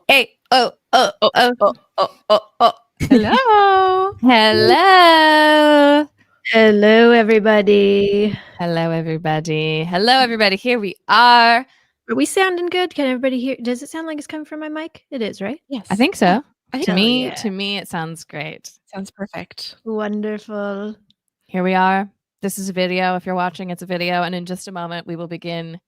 Hey, oh. Hello. Hello. Hello, everybody. Hello, everybody. Hello, everybody. Here we are. Are we sounding good? Can everybody hear? Does it sound like it's coming from my mic? It is, right? Yes. I think so. Yeah, I think To Hell me, yeah. to me, it sounds great. sounds perfect. Wonderful. Here we are. This is a video. If you're watching, it's a video. And in just a moment, we will begin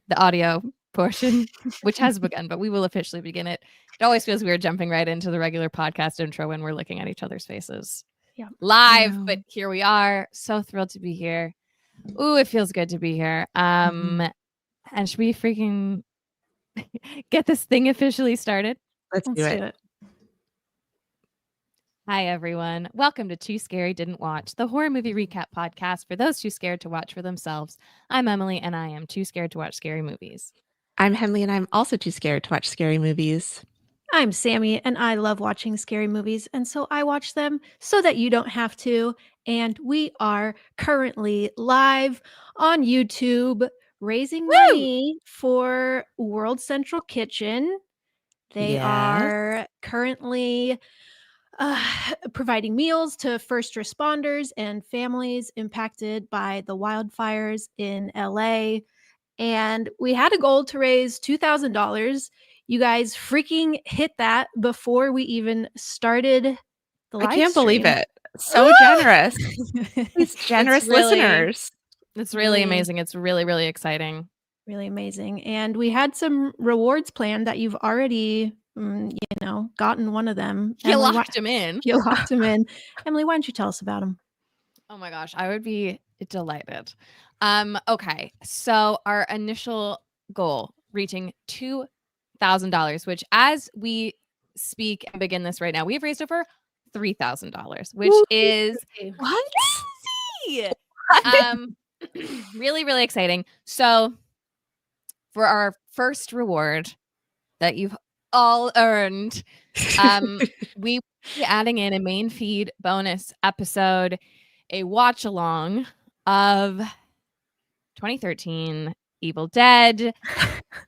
the audio portion, which has begun, but we will officially begin it. It always feels weird jumping right into the regular podcast intro when we're looking at each other's faces. Yeah. Live, but here we are. So thrilled to be here. Ooh, it feels good to be here. And should we freaking get this thing officially started? Let's do it. Hi, everyone. Welcome to Too Scary Didn't Watch, the horror movie recap podcast for those too scared to watch for themselves. I'm Emily, and I am too scared to watch scary movies. I'm Henley, and I'm also too scared to watch scary movies. I'm Sammy, and I love watching scary movies, and so I watch them so that you don't have to. And we are currently live on YouTube raising money for World Central Kitchen. They Yes. are currently providing meals to first responders and families impacted by the wildfires in LA. And we had a goal to raise $2,000. You guys freaking hit that before we even started the live I can't believe stream. it. So generous. These generous listeners. It's really amazing. It's really, really exciting. Really amazing. And we had some rewards planned that you've already, gotten one of them. You Emily, locked him in. You locked them in. Emily, why don't you tell us about them? Oh my gosh, I would be delighted. Okay, so our initial goal, reaching $2,000, which as we speak and begin this right now, we've raised over $3,000, which is What? crazy. Really, really exciting. So for our first reward that you've all earned, we will be adding in a main feed bonus episode, a watch along of 2013 Evil Dead,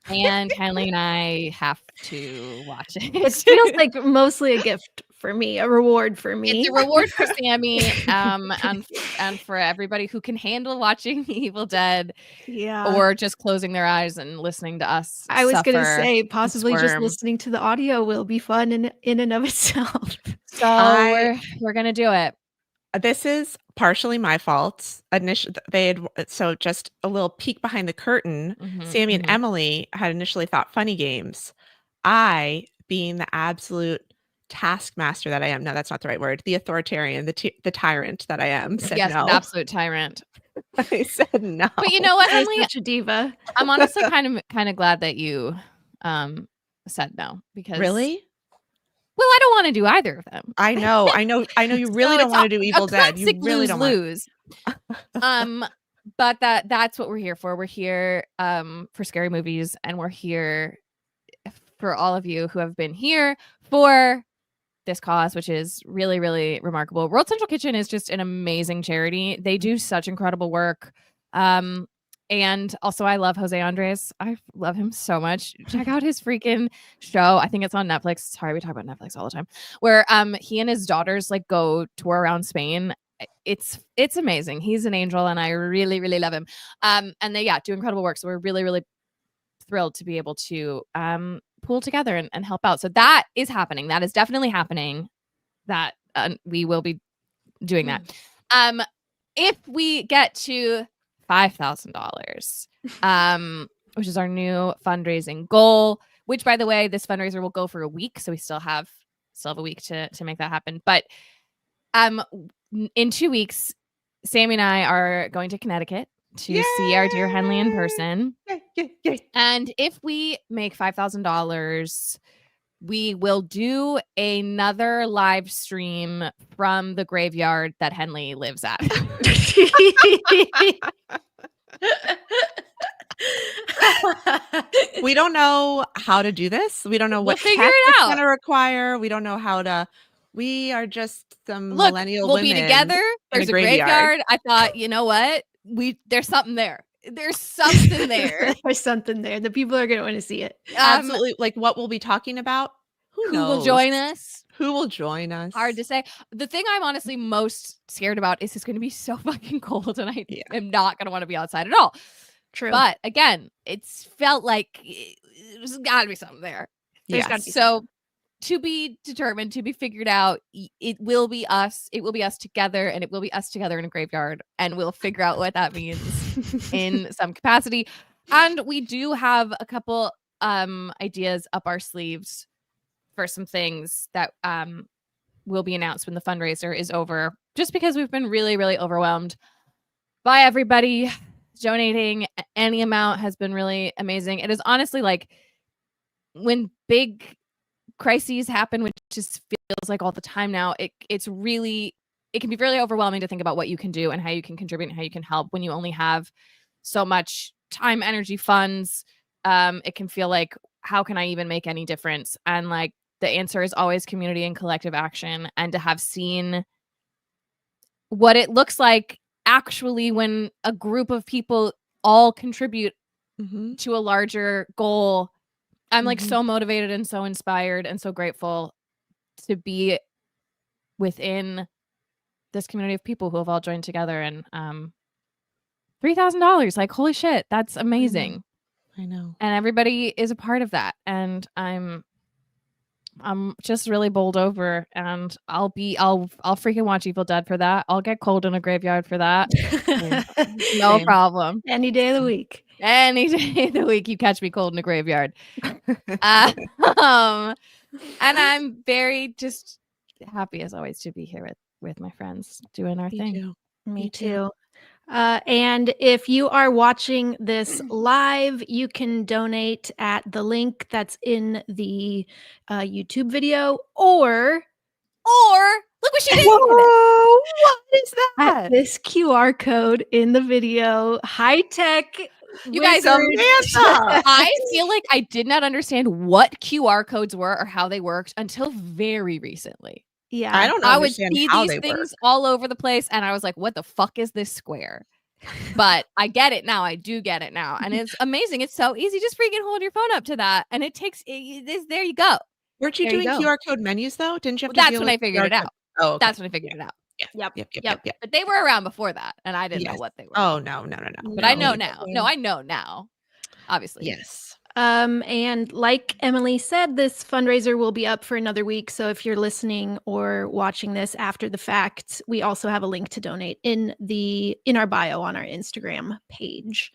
and Henley and I have to watch it. It feels like mostly a gift for me, a reward for me. It's a reward for Sammy, and for everybody who can handle watching Evil Dead, or just closing their eyes and listening to us. I was going to say, possibly just listening to the audio will be fun in and of itself. So we're gonna do it. This is partially my fault. So just a little peek behind the curtain. Sammy and Emily had initially thought funny games. I, being the absolute taskmaster that I am, no, that's not the right word. The authoritarian, the tyrant that I am, said yes, no. An absolute tyrant. I said no. But you know what, Henley? Such a diva. I'm honestly kind of glad that you said no, because really. Well, I don't want to do either of them. I know. You really don't want to do Evil Dead. You really don't lose. But that's what we're here for. We're here for scary movies, and we're here for all of you who have been here for this cause, which is really, really remarkable. World Central Kitchen is just an amazing charity. They do such incredible work. And also, I love Jose Andres. I love him so much. Check out his freaking show. I think it's on Netflix. Sorry, we talk about Netflix all the time. Where he and his daughters like go tour around Spain. It's amazing. He's an angel, and I really, really love him. And they do incredible work. So we're really, really thrilled to be able to pool together and help out. So that is happening. That is definitely happening. That we will be doing that. If we get to $5,000, which is our new fundraising goal, which, by the way, this fundraiser will go for a week, so we still have a week to make that happen. But in 2 weeks, Sammy and I are going to Connecticut to see our dear Henley in person. Yay. And if we make $5,000, we will do another live stream from the graveyard that Henley lives at. We don't know how to do this. We don't know what figure tech it it's out. going to require. We don't know how to. We are just some millennial we'll women. Be together. There's a graveyard. I thought, you know what? There's something there. there's something there. There's something there. The people are going to want to see it. Absolutely. Like what we'll be talking about. Who knows? Will join us? Who will join us? Hard to say. The thing I'm honestly most scared about is it's going to be so fucking cold, and I am not going to want to be outside at all. True. But again, it's felt like there's got to be something there. There's got to be so to be determined, to be figured out. It will be us. It will be us together, and it will be us together in a graveyard, and we'll figure out what that means in some capacity. And we do have a couple ideas up our sleeves for some things that will be announced when the fundraiser is over, just because we've been really, really overwhelmed by everybody. Donating any amount has been really amazing. It is honestly like when big crises happen, which just feels like all the time now, it can be really overwhelming to think about what you can do and how you can contribute and how you can help when you only have so much time, energy, funds. It can feel like, how can I even make any difference? And like the answer is always community and collective action. And to have seen what it looks like actually when a group of people all contribute to a larger goal, I'm like so motivated and so inspired and so grateful to be within this community of people who have all joined together. And $3,000, like, holy shit, that's amazing. I know. And everybody is a part of that. And I'm just really bowled over, and I'll freaking watch Evil Dead for that. I'll get cold in a graveyard for that. No problem. Any day of the week. Any day of the week, you catch me cold in a graveyard. And I'm very just happy as always to be here with my friends doing our thing. Too. Me too. And if you are watching this live, you can donate at the link that's in the YouTube video, or look what she did. Whoa, what is that? at this QR code in the video. High tech. You guys, I feel like I did not understand what QR codes were or how they worked until very recently. Yeah, I don't I would understand see how these they things work. all over the place, and I was like, what the fuck is this square? But I get it now. I do get it now. And it's amazing. It's so easy. Just freaking hold your phone up to that. And it takes there you go. Weren't you There you doing go. QR code menus though? Didn't you have to That's deal when I with figured QR it out. code? Oh, okay. That's when I figured it out. Yep. But they were around before that, and I didn't know what they were. Oh, no. But I know now. No, I know now. Obviously. Yes. And like Emily said, this fundraiser will be up for another week. So if you're listening or watching this after the fact, we also have a link to donate in our bio on our Instagram page.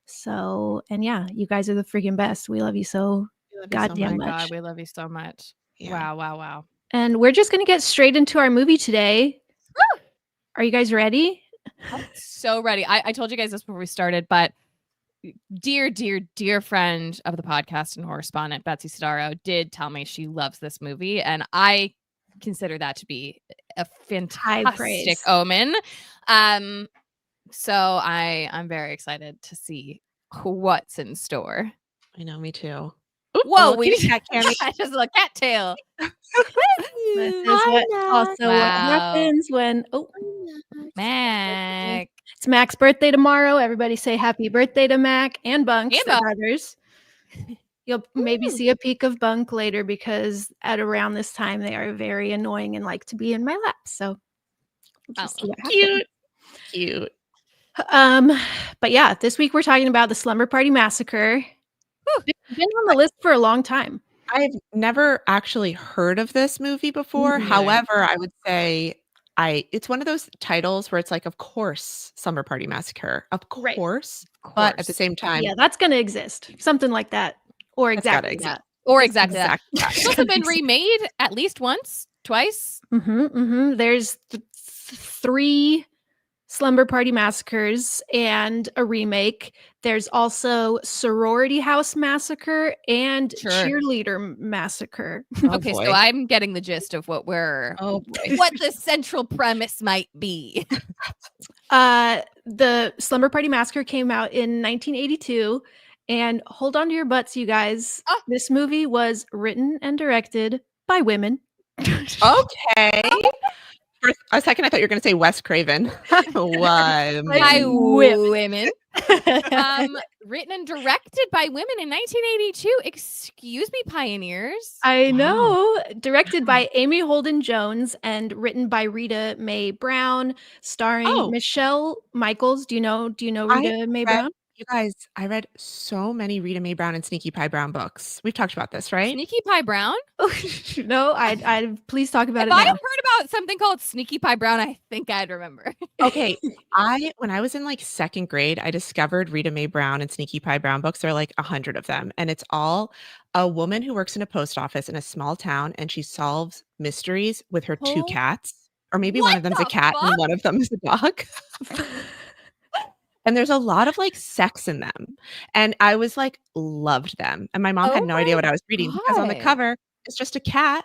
So, and yeah, you guys are the freaking best. We love you so goddamn much. God, we love you so much. Yeah. Wow. And we're just going to get straight into our movie today. Woo! Are you guys ready? I'm so ready. I told you guys this before we started, but dear friend of the podcast and correspondent, Betsy Sidaro, did tell me she loves this movie, and I consider that to be a fantastic omen. So I'm very excited to see what's in store. I know, me too. Whoa, we just got Cammy. just a little cattail. This is what happens when Mac. It's Mac's birthday tomorrow. Everybody say happy birthday to Mac and Bunks, the brothers. You'll maybe see a peek of Bunk later, because at around this time they are very annoying and like to be in my lap. So we'll just see what happens. Cute. But yeah, this week we're talking about the Slumber Party Massacre. It's been on the list for a long time. I've never actually heard of this movie before. Mm-hmm. However, I would say it's one of those titles where it's like, of course, Slumber Party Massacre. Of course. But at the same time. Yeah, that's going to exist. Something like that. Or exactly that. Or exactly that. It's also been remade at least once, twice. There's 3 Slumber Party Massacres and a remake. There's also Sorority House Massacre and Cheerleader Massacre. Okay, so I'm getting the gist of what what the central premise might be. The Slumber Party Massacre came out in 1982, and hold on to your butts, you guys. This movie was written and directed by women. Okay. For a second, I thought you were going to say Wes Craven. By women. Written and directed by women in 1982. Excuse me, pioneers. I know. Directed by Amy Holden Jones and written by Rita Mae Brown, starring Michelle Michaels. Do you know Rita Mae Brown? You guys, I read so many Rita Mae Brown and Sneaky Pie Brown books. We've talked about this, right? Sneaky Pie Brown? No, I'd please talk about if it now. I heard about something called Sneaky Pie Brown, I think I'd remember. Okay, when I was in like second grade, I discovered Rita Mae Brown and Sneaky Pie Brown books. There are like 100 of them, and it's all a woman who works in a post office in a small town, and she solves mysteries with her two cats, or maybe one of them's a cat and one of them is a dog. And there's a lot of like sex in them. And I was like, loved them. And my mom had no idea what I was reading because on the cover, it's just a cat.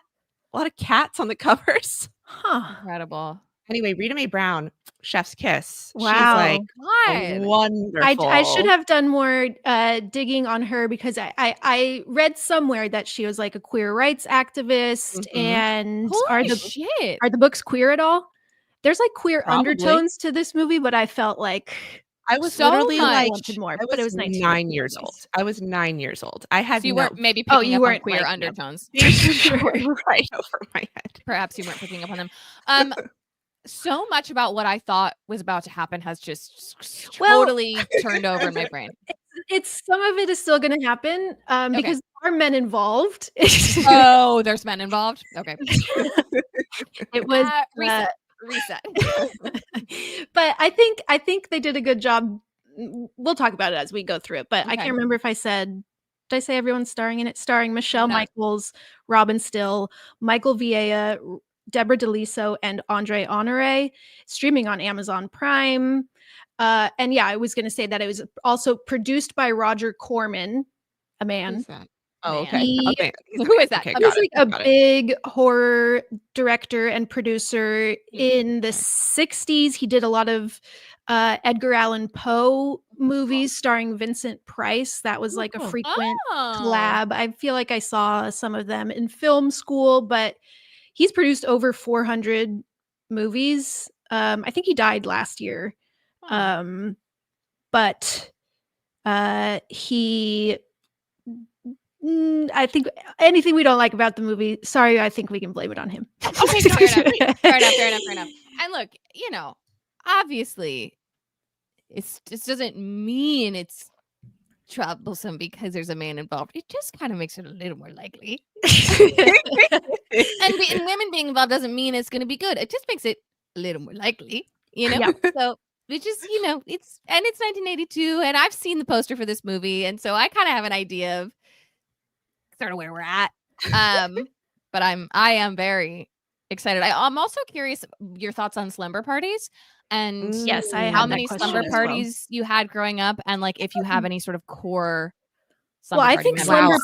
A lot of cats on the covers. Huh. Incredible. Anyway, Rita Mae Brown, chef's kiss. Wow. She's like wonderful. I should have done more digging on her because I read somewhere that she was like a queer rights activist. And are the books queer at all? There's like queer undertones to this movie, but I felt like I was literally like, more, but it was 9 years old. I was 9 years old. I had you weren't maybe picking up on queer undertones. Right over my head. Perhaps you weren't picking up on them. So much about what I thought was about to happen has just totally turned over in my brain. It's some of it is still going to happen because there are men involved. Oh, there's men involved. Okay. It was reset. But I think they did a good job. We'll talk about it as we go through it, but I can't remember if did I say everyone's starring in it? Starring Michelle Michaels, Robin Still, Michael Vieira, Deborah DeLiso, and Andre Honore, streaming on Amazon Prime. And yeah, I was going to say that it was also produced by Roger Corman, a man. Who's that? Oh, okay. Who is that? He's like a big horror director and producer in the 60s. He did a lot of Edgar Allan Poe movies starring Vincent Price. That was like a frequent collab. I feel like I saw some of them in film school, but he's produced over 400 movies. I think he died last year. But he... I think anything we don't like about the movie, sorry, I think we can blame it on him. Okay, fair enough. And look, obviously, this doesn't mean it's troublesome because there's a man involved. It just kind of makes it a little more likely. and women being involved doesn't mean it's going to be good. It just makes it a little more likely, Yeah. So it's just, it's 1982, and I've seen the poster for this movie, and so I kind of have an idea of sort of where we're at. But I am very excited. I'm also curious your thoughts on slumber parties and yes, how many slumber parties you had growing up, and like if you have any sort of core slumber I think slumber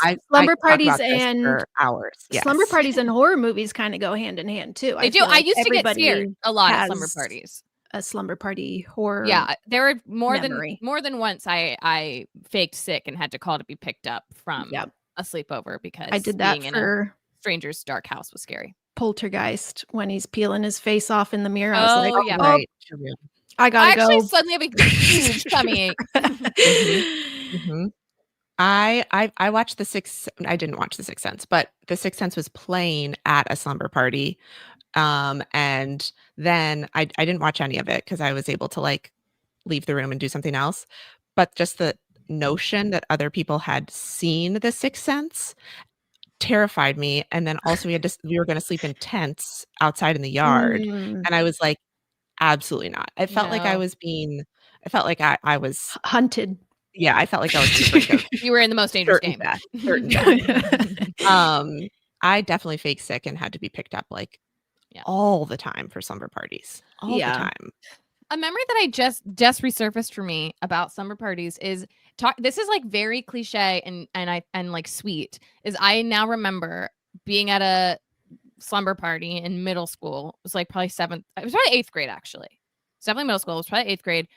parties and hours. Yes. Slumber parties and horror movies kind of go hand in hand too. They do. I used to get scared a lot at slumber parties. A slumber party horror. Yeah, there were more than once I faked sick and had to call to be picked up from a sleepover because I did that for a stranger's dark house was scary. Poltergeist, when he's peeling his face off in the mirror. I was like, right. I gotta go. I actually suddenly have a huge tummy ache. I watched I didn't watch The Sixth Sense, but The Sixth Sense was playing at a slumber party. And then I didn't watch any of it because I was able to like leave the room and do something else. But just the notion that other people had seen The Sixth Sense terrified me. And then also we were going to sleep in tents outside in the yard. And I was like, absolutely not. I felt like I was I was hunted. Yeah, I felt like I was you were in the most dangerous game. Certain death. I definitely faked sick and had to be picked up like all the time for slumber parties. All the time. A memory that I just resurfaced for me about slumber parties is this is like very cliche and like sweet. Is I now remember being at a slumber party in middle school. It was like probably it was probably 8th grade actually. It's definitely middle school. It was probably 8th grade.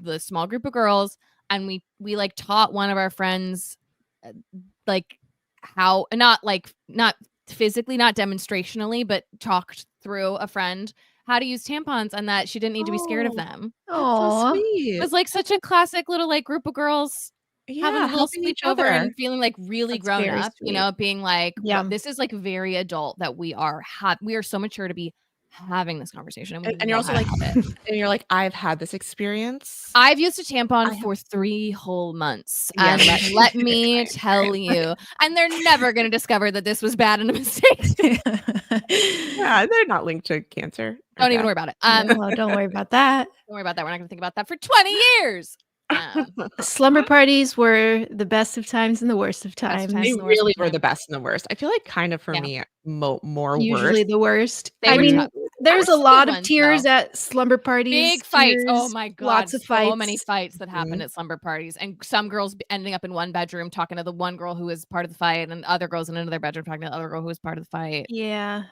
The small group of girls, and we like taught one of our friends like how not physically, not demonstrationally, but talked through a friend how to use tampons and that she didn't need to be scared of them. That's so Aw. sweet. It was like such a classic little like group of girls having a little helping each sleepover other. and feeling like really That's grown very up, you sweet. know, being like, Yeah. this is like very adult that we are so mature to be having this conversation. And, And you're also like, and you're like, I've had this experience. I've used a tampon for 3 whole months. Yeah, And let me tell you, and they're never going to discover that this was bad and a mistake. Yeah, they're not linked to cancer. Don't even worry about it. No, don't worry about that. Don't worry about that. We're not going to think about that for 20 years. Slumber parties were the best of times and the worst of times. times. They and the worst really of were the time. best and the worst. I feel like kind of for me, more Usually worse. the worst. They I were mean, tough. there's There a were lot sweet of ones, tears though. at slumber parties. Big fights. Oh tears, my God. Lots of fights. So many fights that happened at slumber parties. And some girls ending up in one bedroom talking to the one girl who was part of the fight and other girls in another bedroom talking to the other girl who was part of the fight. Yeah.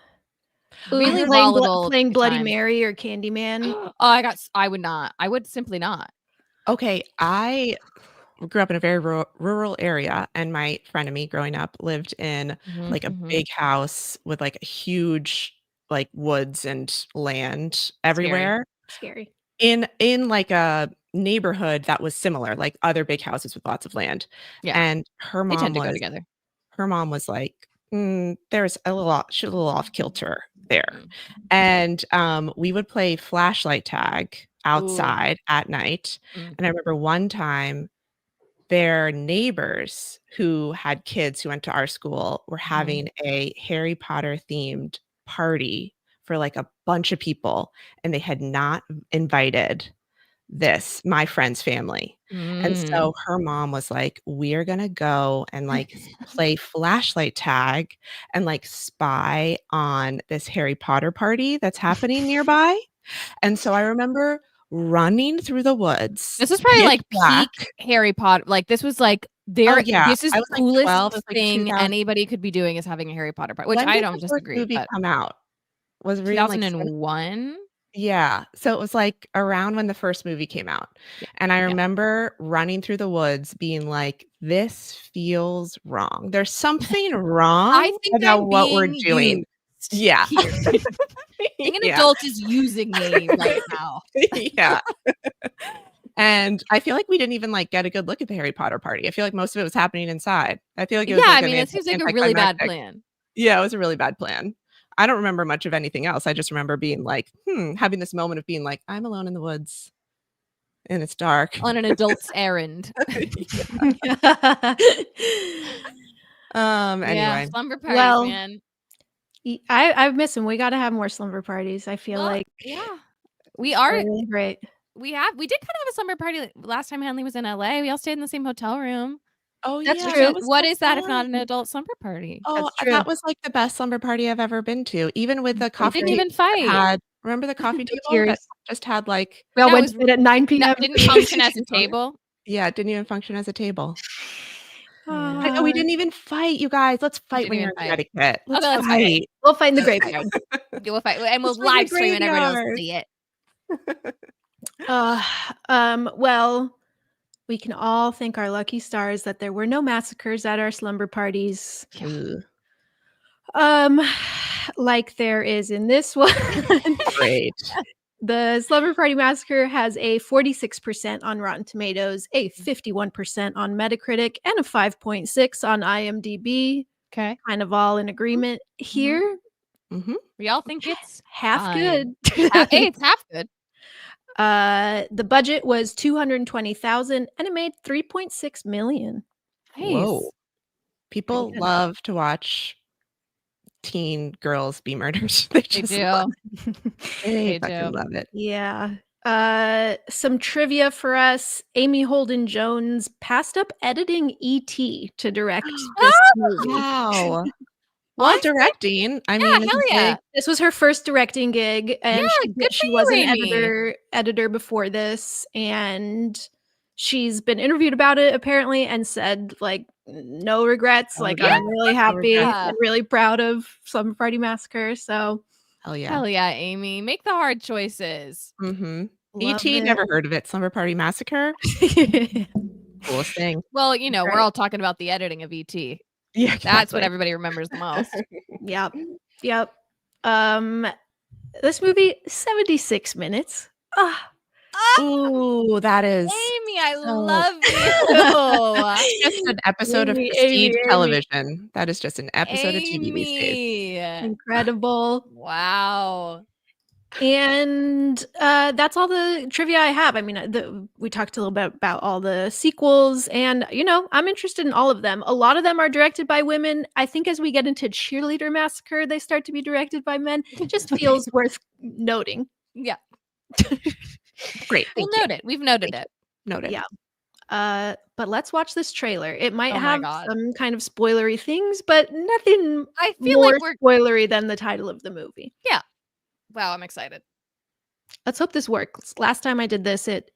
Really playing, volatile playing Bloody times. Mary or Candyman. Oh, I would not. I would simply not. Okay, I grew up in a very rural area, and my friend and me growing up lived in like a big house with like a huge like woods and land everywhere. Scary. In like a neighborhood that was similar, like other big houses with lots of land. Yeah. And her They tend mom to go was together. her mom was like, there's she's a little off kilter there. Mm. And we would play flashlight tag outside at night. Mm. And I remember one time their neighbors who had kids who went to our school were having a Harry Potter themed party for like a bunch of people, and they had not invited my friend's family. And so her mom was like, we're gonna go and like play flashlight tag and like spy on this Harry Potter party that's happening nearby. And so I remember running through the woods. This was probably like black. peak Harry Potter. Like this was like this is the coolest thing anybody could be doing is having a Harry Potter party, which I don't disagree. Movie But come out was 2001. Yeah. So it was like around when the first movie came out. Yeah. And I remember running through the woods being like, this feels wrong. There's something wrong about what we're doing. Yeah. Being an adult is using me right now. Yeah. And I feel like we didn't even like get a good look at the Harry Potter party. I feel like most of it was happening inside. I feel like it was it seems like a really bad plan. Yeah, it was a really bad plan. I don't remember much of anything else. I just remember being like, having this moment of being like, I'm alone in the woods and it's dark. On an adult's errand. Anyway. Slumber parties, man. I miss them. We got to have more slumber parties. I feel like we are really great. We did kind of have a slumber party last time Henley was in LA. We all stayed in the same hotel room. Oh, that's true. What is that if not an adult slumber party? Oh, that was like the best slumber party I've ever been to. Even with the coffee table. Didn't even fight. Remember the coffee table that just had like. We all went to bed at 9 p.m. Didn't function as a table. Yeah, it didn't even function as a table. I know we didn't even fight, you guys. Let's fight when you're in Connecticut. Let's fight. We'll fight in the graveyard. We'll fight, and we'll live stream and everyone will see it. Well, we can all thank our lucky stars that there were no massacres at our slumber parties. Like there is in this one. Great. The Slumber Party Massacre has a 46% on Rotten Tomatoes, a 51% on Metacritic, and a 5.6 on IMDb. Okay. Kind of all in agreement here. We all think it's half good. Hey, it's half good. The budget was $220,000 and it made $3.6 million. Nice. Whoa. People love to watch teen girls be murdered. They do. They fucking love it. Yeah. Some trivia for us. Amy Holden Jones passed up editing E.T. to direct this movie. Wow. Well, directing. I mean, hell yeah. This was her first directing gig, and she was an editor before this, and she's been interviewed about it apparently and said like no regrets. I'm really happy and really proud of Slumber Party Massacre. So hell yeah, Amy, make the hard choices. E.T. never heard of it. Slumber Party Massacre. Coolest thing. Well, we're all talking about the editing of E.T. Yeah, exactly. That's what everybody remembers the most. Yep. This movie, 76 minutes. Ooh, that is Amy, I so- love you. just an episode of Amy, prestige Amy. television. That is just an episode of TV these days. Amy. Incredible. Wow. And that's all the trivia I have. I mean, we talked a little bit about all the sequels, and I'm interested in all of them. A lot of them are directed by women. I think as we get into Cheerleader Massacre, they start to be directed by men. It just feels worth noting. Yeah. Great. We'll note it. We've noted it. Noted. Yeah. But let's watch this trailer. It might Oh my have God. some kind of spoilery things, but nothing I feel more like we're spoilery than the title of the movie. wow, I'm excited. Let's hope this works. Last time I did this, it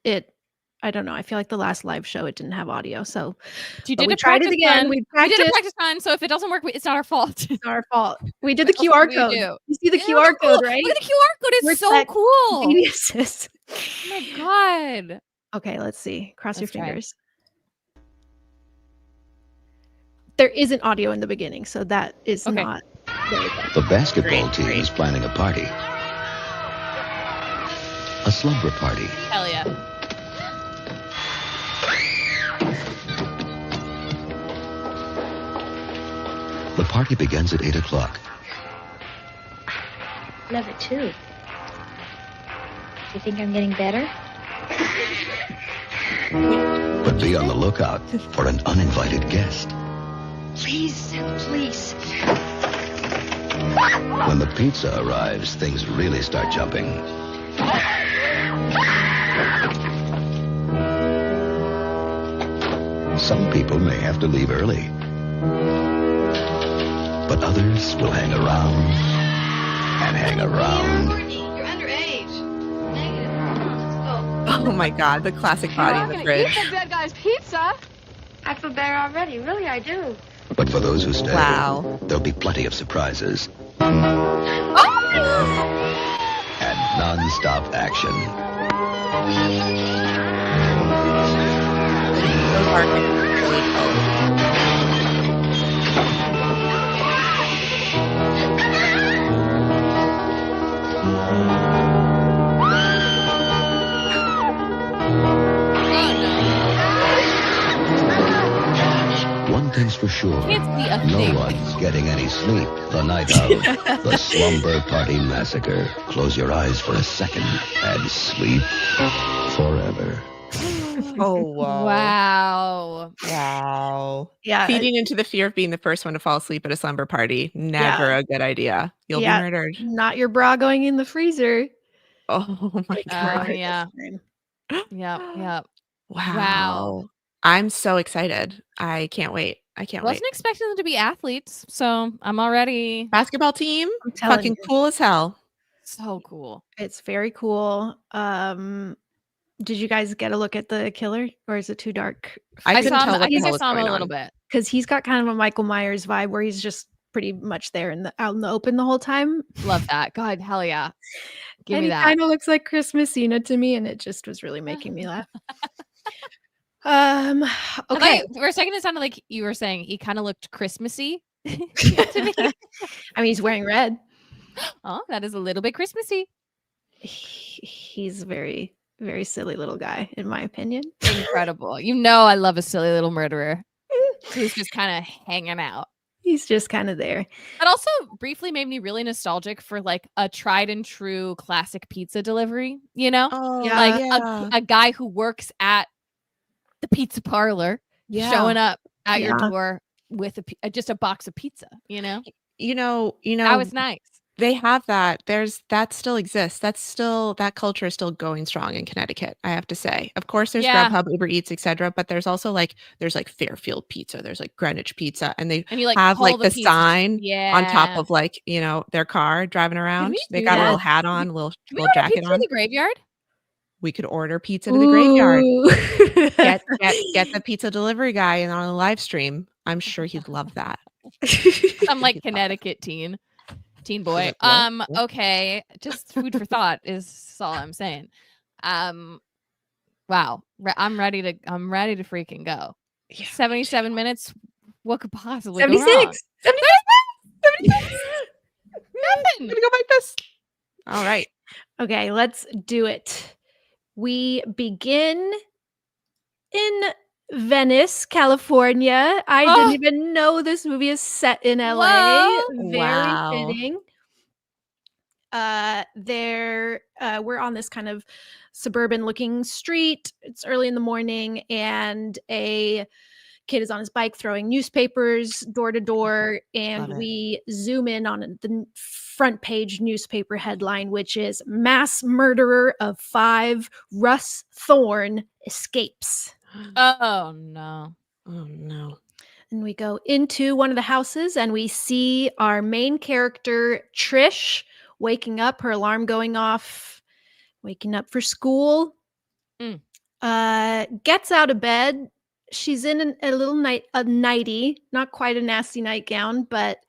I don't know. I feel like the last live show it didn't have audio, so You but did we a tried it practice again. run. We We did practiced. a practice run, so if it doesn't work, it's not our fault. It's our fault. We did the That's QR what we code. do. You see the Ew, QR cool. code, right? Look at the QR code. It's Where's so that cool. Geniuses. Oh my God. Okay, let's see. Cross Let's your try. fingers. There isn't audio in the beginning, so that is Okay. not. There we go. The basketball Great, team great. is planning a party. A slumber party. Hell yeah. The party begins at 8 o'clock. Love it too. Do you think I'm getting better? But be on the lookout for an uninvited guest. Please, please. When the pizza arrives, things really start jumping. Some people may have to leave early. But others will hang around and hang around. You're underage. Negative. Oh my God, the classic body in the fridge. Eat the dead guy's pizza. I feel better already. Really, I do. But for those who stay, Wow. there'll be plenty of surprises. Oh! And non-stop action. So dark and really cold. One thing's for sure, Can't see a no thing. one's getting any sleep the night of the Slumber Party Massacre. Close your eyes for a second and sleep forever. Oh, wow. Wow. Wow. Yeah. Feeding into the fear of being the first one to fall asleep at a slumber party. Never a good idea. You'll Yeah. be murdered. Not your bra going in the freezer. Oh my God. Yeah. Yep. Yep. Wow. I'm so excited. I can't wait. I can't wait. Wasn't expecting them to be athletes, so I'm already Basketball team, I'm telling fucking you. cool as hell. so cool. It's very cool. Did you guys get a look at the killer, or is it too dark? I couldn't saw him, tell I what the think hell I was saw him going a little on. bit. Because he's got kind of a Michael Myers vibe, where he's just pretty much there out in the open the whole time. Love that. God, hell yeah. Give and me he that. kind of looks like Chris Messina to me, and it just was really making me laugh. Okay. For a second, it sounded like you were saying he kind of looked Christmassy. I mean, he's wearing red. Oh, that is a little bit Christmassy. He's a very, very silly little guy, in my opinion. Incredible. You know, I love a silly little murderer who's just kind of hanging out. He's just kind of there. It also briefly made me really nostalgic for like a tried and true classic pizza delivery, you know? Oh, Yeah. Like a guy who works at the pizza parlor showing up at your Yeah. door with just a box of pizza, you know? You know, That was nice. they have that. That still exists. That culture is still going strong in Connecticut, I have to say. Of course, there's Yeah. Grubhub, Uber Eats, etc. But there's also there's Fairfield Pizza, there's Greenwich Pizza, and they And you like have pull the pizza. sign Yeah. on top of their car driving around. we They got a do little that? hat on, a little Can we little order jacket pizza to on. the graveyard? We could order pizza to the graveyard. Ooh. Get the pizza delivery guy in on a live stream. I'm sure he'd love that. Some like Connecticut teen boy. Is it real? Yeah. Okay. Just food for thought is all I'm saying. Wow. I'm ready to freaking go. Yeah. 77 minutes. What could possibly go wrong? 76. 76. Nothing. I'm gonna go like this. All right. Okay, let's do it. We begin in Venice, California. I didn't even know this movie is set in LA. Whoa. Very Wow. fitting. We're on this kind of suburban looking street. It's early in the morning, and a kid is on his bike throwing newspapers door to door, and Love it. we zoom in on the front page newspaper headline, which is "Mass Murderer of 5, Russ Thorne Escapes." Oh no. Oh no. And we go into one of the houses, and we see our main character, Trish, waking up, her alarm going off, waking up for school. Gets out of bed. She's in a little nightie, not quite a nasty nightgown, but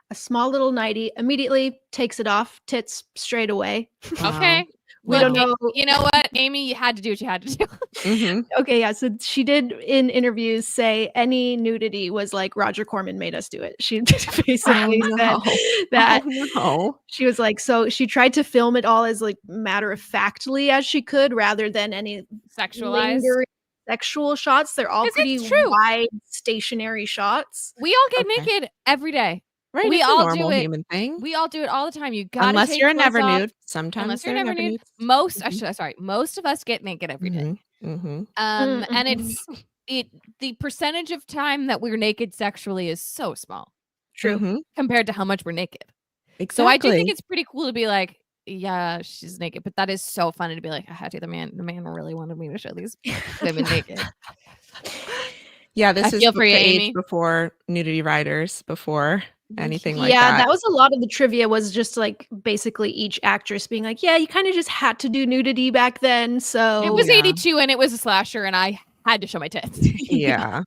a small little nightie. Immediately takes it off, tits straight away. Wow. Okay. We don't know. You know what, Amy? You had to do what you had to do. Mhm. Okay, yeah. So she did in interviews say any nudity was like Roger Corman made us do it. She basically said that Oh, no. she was like, so she tried to film it all as like matter of factly as she could, rather than any Sexualized. lingering sexual shots. They're all 'Cause pretty it's true. wide stationary shots. We all get Okay. naked every day. Right. We It's a all normal do it. human thing. We all do it all the time. You gotta Unless take you're a clothes never off. nude. Sometimes Unless you're they're never nude. nudes. Most Mhm. sorry, most of us get naked every day. Mhm. And the percentage of time that we're naked sexually is so small True. Mhm. compared to how much we're naked. Exactly. So I do think it's pretty cool to be like, yeah, she's naked, but that is so funny to be like, I had to. The man really wanted me to show these women naked. Yeah, this I is feel for you, the age Amy. before nudity riders, before anything like Yeah, that. that was a lot of the trivia, was just like basically each actress being like, yeah, you kind of just had to do nudity back then. So It was Yeah. 82 and it was a slasher, and I had to show my tits. Yeah.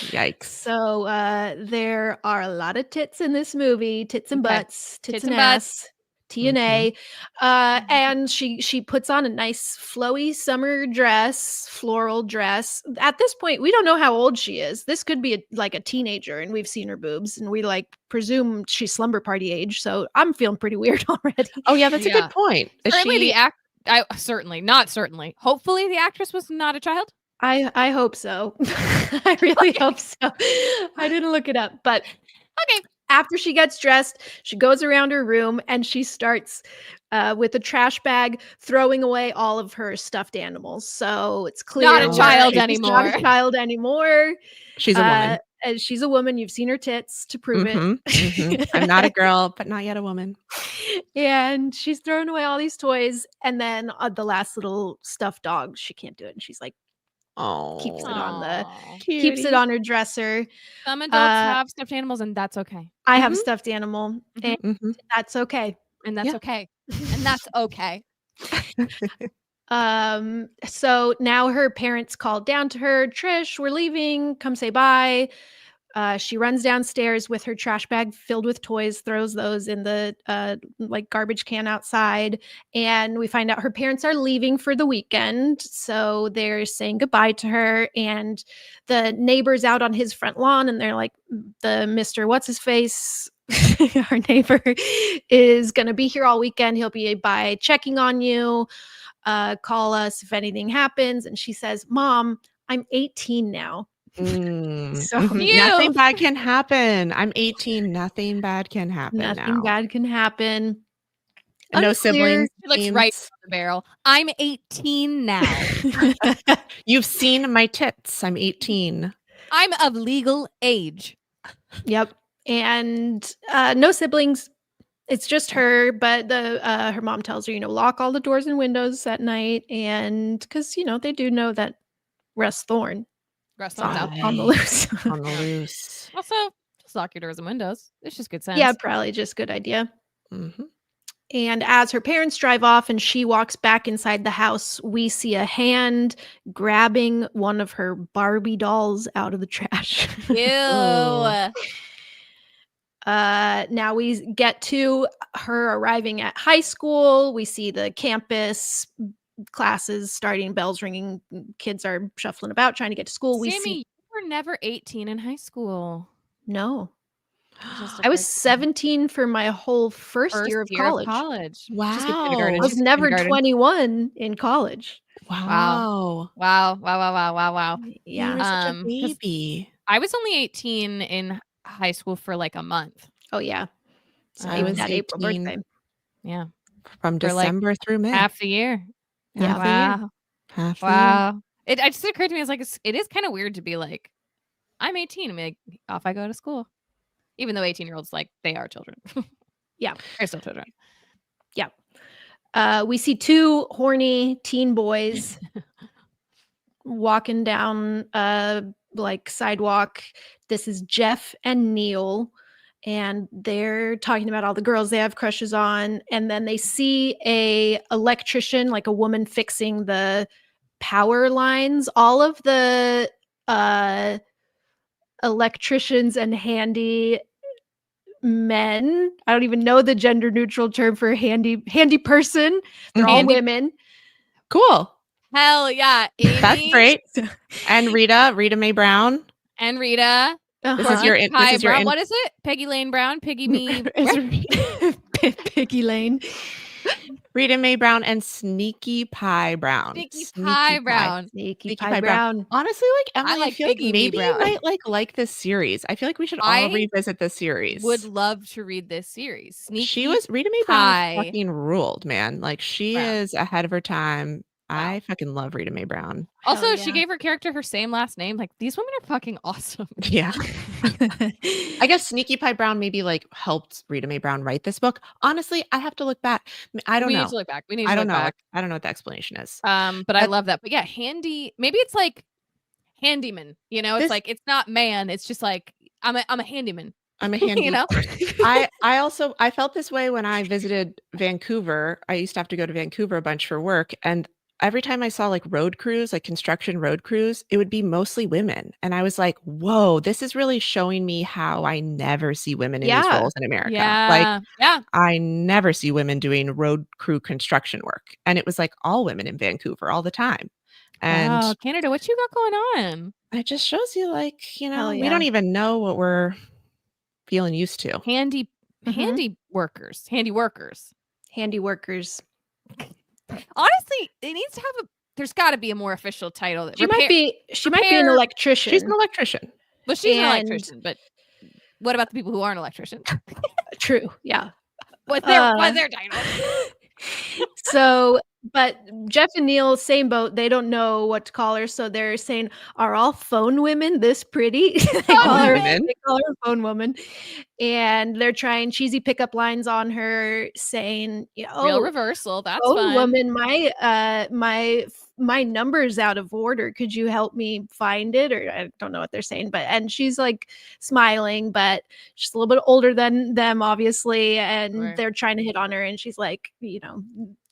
Yikes. So there are a lot of tits in this movie, tits and Okay. butts, tits Tits and and butts. ass, T&A. And she puts on a nice flowy summer dress, floral dress. At this point, we don't know how old she is. This could be like a teenager, and we've seen her boobs, and we like presume she's slumber party age. So I'm feeling pretty weird already. Oh yeah, that's a Yeah. good point. Is Certainly she certainly, not certainly. Hopefully the actress was not a child. I hope so. I really hope so. I didn't look it up, but Okay. after she gets dressed, she goes around her room and she starts with a trash bag throwing away all of her stuffed animals. So it's clear Not a child she's anymore. Not a child anymore. she's a woman. And she's a woman. You've seen her tits to prove it. I'm not a girl, but not yet a woman. And she's throwing away all these toys, and then the last little stuffed dog, she can't do it, and she's like, Oh, keeps it on the Aw. keeps it on her dresser. Some adults Uh, have stuffed animals, and that's okay. I have a Mhm. stuffed animal, and Mhm. that's okay. And that's Yeah. okay. And that's okay. So now her parents call down to her, Trish, we're leaving, come say bye. She runs downstairs with her trash bag filled with toys, throws those in the like garbage can outside, and we find out her parents are leaving for the weekend. So they're saying goodbye to her, and the neighbor's out on his front lawn, and they're like, the Mr. What's his face, our neighbor, is gonna be here all weekend. He'll be by checking on you. Call us if anything happens. And she says, Mom, I'm 18 now. So Cute. Nothing bad can happen. I'm 18. Nothing bad can happen nothing now. bad can happen. And no Unclear. siblings. She looks means- right on the barrel. I'm 18 now. You've seen my tits. I'm 18. I'm of legal age. Yep. And no siblings. It's just her, but the her mom tells her, lock all the doors and windows at night, and because they do know that Russ Thorne Russ is on, Thorne's out. on the loose. On the loose. Also, just lock your doors and windows. It's just good sense. Yeah, probably just good idea. Mhm. And as her parents drive off and she walks back inside the house, we see a hand grabbing one of her Barbie dolls out of the trash. Ew. Now we get to her arriving at high school. We see the campus, classes starting, bells ringing, kids are shuffling about trying to get to school. We Sammy, see you were never 18 in high school. no. I was 17 for my whole first year of college. Wow. Just kindergarten. I was never 21 in college. Wow. Wow. Yeah. You were such a 'Cause baby. I was only 18 in high school for like a month. Oh yeah. So I I was was that April 18 birthday. Yeah. from For, like, December through May. Half the year. Yeah. Half the year. Wow. Half the year. Wow. It just occurred to me, it is kind of weird to be like, I'm 18. I'm like, off I go to school. Even though 18-year-olds, like, they are children. Yeah. They're still children. We see two horny teen boys walking down like sidewalk. This is Jeff and Neil, and they're talking about all the girls they have crushes on, and then they see a electrician, like a woman fixing the power lines. All of the electricians and handy men, I don't even know the gender neutral term for handy person, they're all Handy- women. Cool. Hell yeah. Amy That's great. And Rita Mae Brown. and Rita. This is your Brown. What is it? Peggy Lane Brown? Peggy Me. Piggy Lane. Rita Mae Brown and Sneaky Pie Brown. Sneaky Pie Brown. Sneaky Pie Brown. Honestly, like Emily, I feel like Piggy maybe Me you Brown. might like this series. I feel like we should all revisit this series. Would love to read this series. Rita Mae Brown fucking ruled, man. Like she is ahead of her time. Wow. I fucking love Rita Mae Brown. Also, she gave her character her same last name. Like, these women are fucking awesome. Yeah. I guess Sneaky Pie Brown maybe like helped Rita Mae Brown write this book. Honestly, I have to look back. I don't know. We need to look back. I don't know. I don't know what the explanation is. But I love that. But yeah, handy. Maybe it's like handyman. You know, it's like it's not man. It's just like I'm a handyman. I'm a handy. You know. I felt this way when I visited Vancouver. I used to have to go to Vancouver a bunch for work, and every time I saw like road crews, like construction road crews, it would be mostly women. And I was like, whoa, this is really showing me how I never see women in these roles in America. Yeah. I never see women doing road crew construction work. And it was like all women in Vancouver all the time. And Canada, what you got going on? It just shows you like, you know, we don't even know what we're feeling used to. Handy workers. Honestly, it needs to have there's got to be a more official title. She might be an electrician. She's an electrician. Well, she's an electrician, but what about the people who aren't electricians? True. Yeah. What's their title? So, but Jeff and Neil, same boat. They don't know what to call her, so they're saying, "Are all phone women this pretty?" They call her phone woman, and they're trying cheesy pickup lines on her, saying, "Real reversal, that's phone fun. Woman, my number's out of order. Could you help me find it?" Or I don't know what they're saying, and she's like smiling, but she's a little bit older than them, obviously, and they're trying to hit on her, and she's like,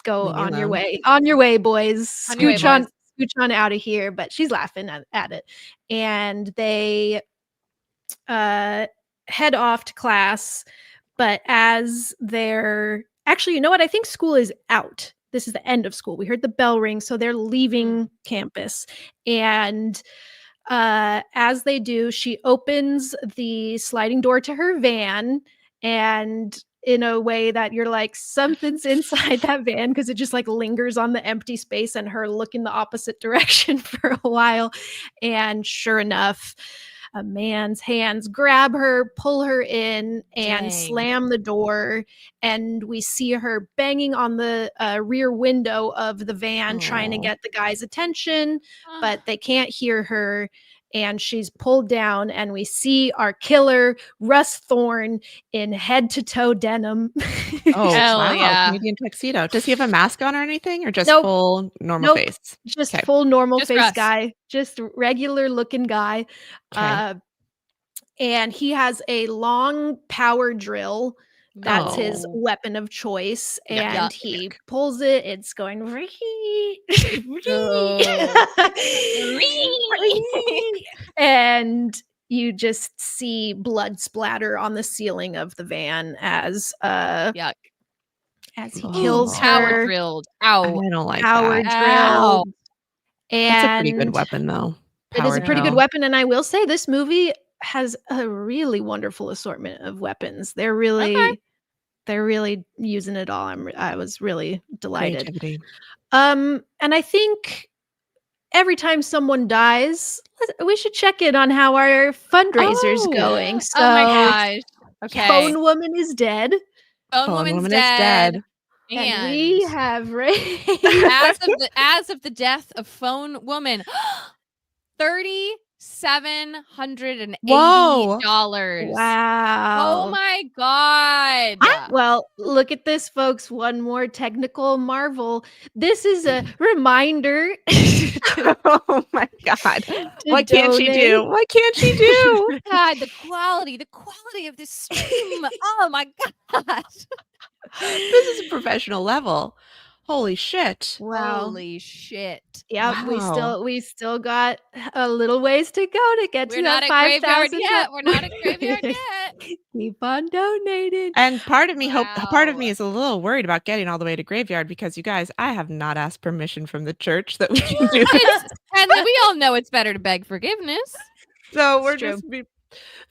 go on your way, boys. Scooch on out of here. But she's laughing at it, and they head off to class. But as they're actually, you know what? I think school is out. This is the end of school. We heard the bell ring, so they're leaving campus. And as they do, she opens the sliding door to her van, and in a way that you're like, something's inside that van, because it just like lingers on the empty space, and her look in the opposite direction for a while. And sure enough, a man's hands grab her, pull her in, and slam the door. And we see her banging on the rear window of the van, trying to get the guy's attention, but they can't hear her. And she's pulled down, and we see our killer, Russ Thorne, in head-to-toe denim. Oh, hell wow. yeah. Canadian tuxedo. Does he have a mask on or anything, or just full normal face? Just full normal Just face Russ. guy. Just regular-looking guy. Okay. And he has a long power drill. That's his weapon of choice. And he pulls it. It's going and you just see blood splatter on the ceiling of the van as Yuck. as he kills Power her. drilled. Ow. I don't like Power that. drilled. It's a pretty And good weapon, though. it is a pretty good weapon. And I will say, this movie has a really wonderful assortment of weapons. They're really using it all. I was really delighted. Creativity. And I think every time someone dies, we should check in on how our fundraiser's going. So, oh my gosh. Okay. Phone Woman is dead. Phone Woman's dead. And we have raised as of the death of Phone Woman, $3,780. Wow. Oh my God. Well, look at this, folks. One more technical marvel. This is a reminder. Oh my God. What can't she do? What can't she do? God, the quality of this stream. Oh my gosh. This is a professional level. Holy shit. Wow. Holy shit. Yeah, Wow. we still got a little ways to go to get We're to not that at graveyard 5,000 yet. We're not at graveyard yet. Keep on donating. And part of me part of Wow. me is a little worried about getting all the way to graveyard because you guys, I have not asked permission from the church that we can do this. And we all know it's better to beg forgiveness. So we're true. just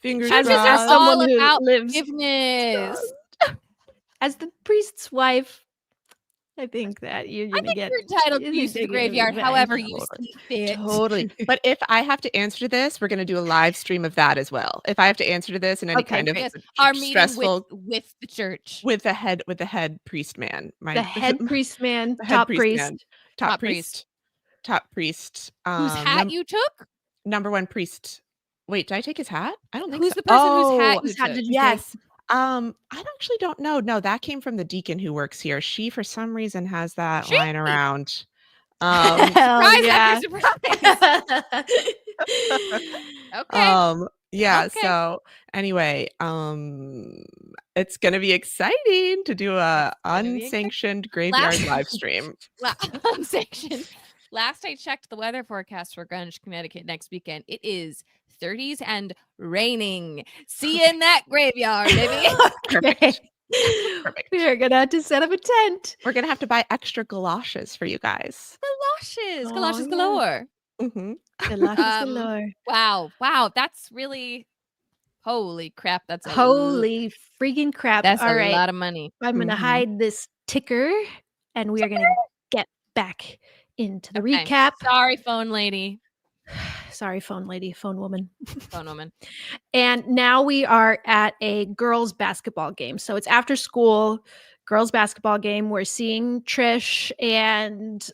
fingers As crossed. someone all who about lives forgiveness. as the priest's wife, I think that you're I gonna think get you're entitled to use the graveyard however you see fit. Totally. But if I have to answer to this, we're going to do a live stream of that as well. If I have to answer to this in any kind of Yes, our meeting stressful with the church. with the head priest man. the head priest man, the head top priest priest. man, top priest. Whose hat you took? Number one priest. Wait, did I take his hat? I don't think Who's so. the person whose hat you Whose hat took? did you Yes. I actually don't know. No, that came from the deacon who works here. She, for some reason, has that She? lying around. Hell Surprise yeah. after surprise. Okay. Yeah, Okay. so anyway, it's gonna be exciting to do a gonna be unsanctioned graveyard Last- live stream. Unsanctioned. Last I checked the weather forecast for Greenwich, Connecticut next weekend, it is 30s and raining. See you in that graveyard, baby. Perfect. We're gonna have to set up a tent. We're gonna have to buy extra galoshes for you guys. Galoshes. Oh, Galoshes yeah. galore. Mm-hmm. Galoshes galore. Wow. That's really holy crap. That's Holy freaking crap. that's All a right. lot of money. I'm gonna Mhm. hide this ticker and we are gonna get back into the Okay. recap. Sorry, phone lady. Sorry, phone lady, phone woman. Phone woman. And now we are at a girls' basketball game. So it's after school, girls' basketball game. We're seeing Trish and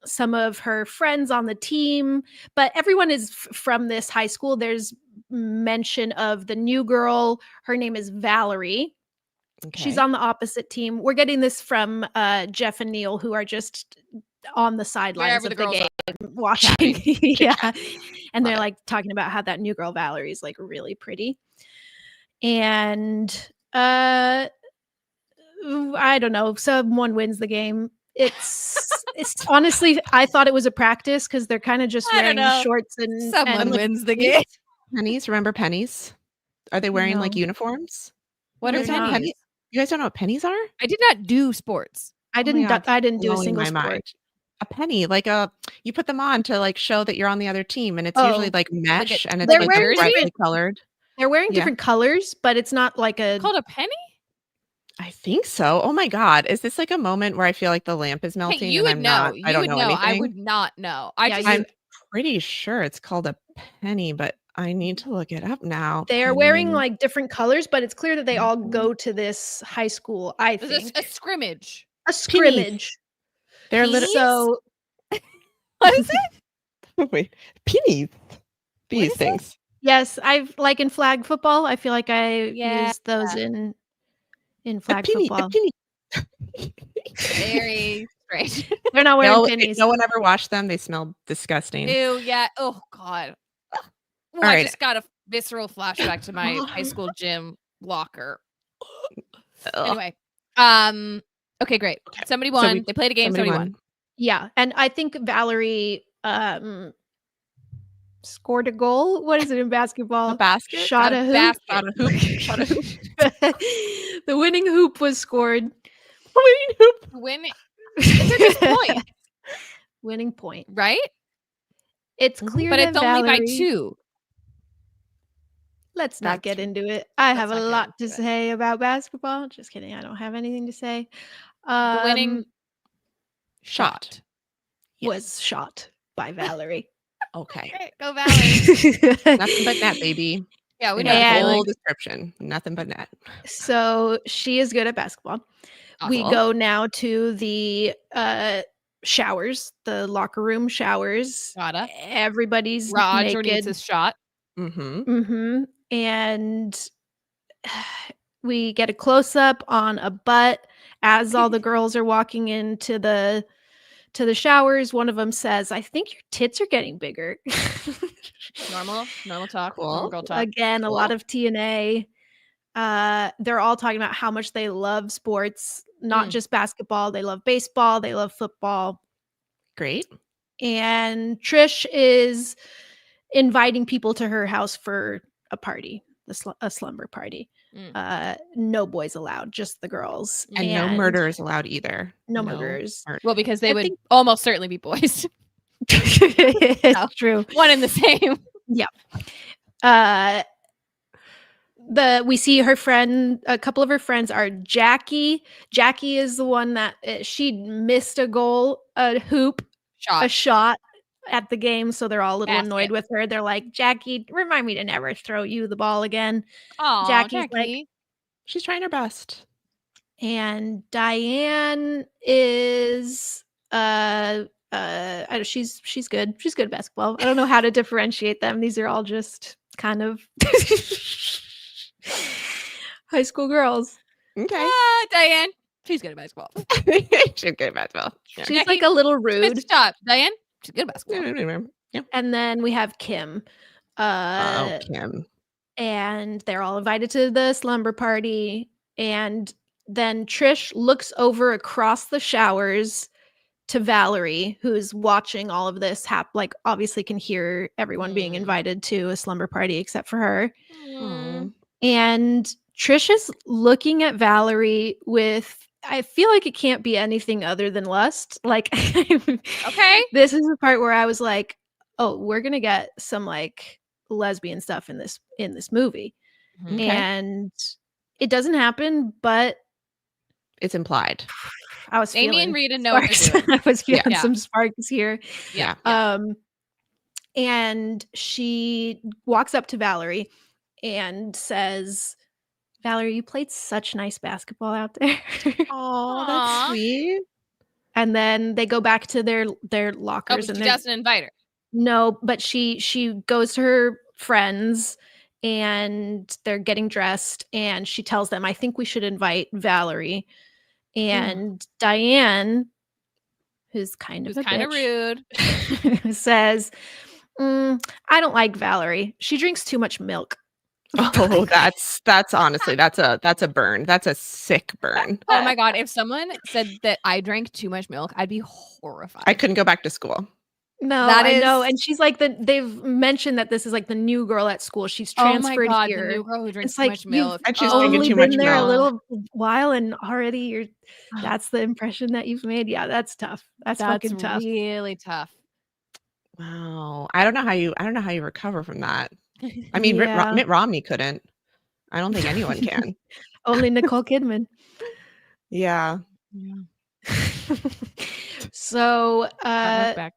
some of her friends on the team, but everyone is from this high school. There's mention of the new girl. Her name is Valerie. She's on the opposite team. We're getting this from Jeff and Neil, who are just on the sidelines Wherever of the the girls game watching. Yeah. And they're Love it. like talking about how that new girl Valerie is like really pretty. And I don't know, someone wins the game. It's honestly, I thought it was a practice because they're kind of just I don't wearing know. shorts and Someone and wins the game. Pennies, remember pennies? Are they wearing like No. uniforms? What You are guys know pennies? You guys don't know what pennies are? I did not do sports. I Oh my didn't God, I didn't do a blowing single my sport. mind. A penny, like you put them on to like show that you're on the other team, and it's Oh. usually like mesh, and it's they're like wearing brightly different- colored. They're wearing Yeah. different colors, but it's not like a Called a penny? I think so. Oh my God, is this like a moment where I feel like the lamp is melting Hey, you and would I'm know. not? I You don't would know know. anything. I would not know. I Yeah, just I'm pretty sure it's called a penny, but I need to look it up now. they are wearing Penny. like different colors, but it's clear that they all go to this high school, I There's think. a scrimmage. A scrimmage. They're Pennies? So What is it? wait, pennies. These is it? things. yes, I've like in flag football, I feel like I Yeah. use those in A flag penny. football. A penny. Very strange. They're not wearing No, pennies. no one ever washed them. They smell disgusting. Ew, yeah. Oh God. Ooh, All I right. just got a visceral flashback to my high school gym locker. Ugh. Anyway. Okay, great. Okay, Somebody so won. we- They played a game, somebody won. Yeah, and I think Valerie scored a goal. What is it in basketball? A basket. Shot A a hoop. basket. Shot a hoop. Shot a hoop. The winning hoop was scored. Winning hoop. Win it's a point, Winning point. right? It's Mhm. clear But that it's only by Valerie- 2. let's not get into it. I have a not get lot to into it. say about basketball. Just kidding. I don't have anything to say. The winning Shot. was shot by Valerie. Okay. Okay, go Valerie. Nothing but net, baby. Yeah, we In know. that And- whole description. Nothing but net. So she is good at basketball. We Awful. go now to the showers, the locker room showers. Gotta. Everybody's Roger needs naked. his shot. Mm-hmm. And we get a close up on a butt as all the girls are walking into the showers. One of them says, "I think your tits are getting bigger." Normal talk. Cool. Normal girl talk. Again, a lot of TNA. They're all talking about how much they love sports, not just basketball. They love baseball. They love football. Great. And Trish is inviting people to her house for a party, a slumber party. No boys allowed, just the girls. And no murderers allowed either. No murderers. Well, because they I would think- almost certainly be boys. It's true. One and the same. We see her friend, a couple of her friends are Jackie. Jackie is the one that she missed a goal, a hoop, a shot at the game, so they're all a little annoyed with her. They're like, "Jackie, remind me to never throw you the ball again." Oh, Jackie's Jackie. like, She's trying her best. and Diane is she's good. She's good at basketball. I don't know how to differentiate them. These are all just kind of high school girls. Okay. Diane. She's good at basketball. She's good at basketball. Yeah. She's like a little Missed rude. a shot. Diane. She's good at basketball. Yeah. And then we have Kim. Kim. And they're all invited to the slumber party. And then Trish looks over across the showers to Valerie, who's watching all of this like obviously can hear everyone being invited to a slumber party except for her. And Trish is looking at Valerie with, I feel like it can't be anything other than lust. Like, Okay. This is the part where I was like, oh, we're gonna get some like lesbian stuff in this movie. Okay. And it doesn't happen, but It's implied. I was Amy feeling and Rita know what sparks. they're doing. I was feeling Yeah. some sparks here. Yeah. And she walks up to Valerie and says, "Valerie, you played such nice basketball out there." Oh, Aw. that's sweet. And then they go back to their Oh, lockers, but and she they're doesn't invite her. no, but she goes to her friends and they're getting dressed, and she tells them, "I think we should invite Valerie." And Diane, who's kind of Who's kind of rude. rude, says, "I don't like Valerie. She drinks too much milk." Oh, that's honestly that's a burn. That's a sick burn. Oh my god! If someone said that I drank too much milk, I'd be horrified. I couldn't go back to school. No, That I know. is- And she's like they've mentioned that this is like the new girl at school. She's Oh my transferred god! here. The new girl who drinks It's too like much milk. And she's Oh, drinking only too been much there a milk. little while, and already that's the impression that you've made. Yeah, that's tough. That's fucking tough. really tough. Wow. I don't know how you recover from that. I mean, Yeah. Mitt Romney couldn't. I don't think anyone can. Only Nicole Kidman. Yeah. So Don't look back.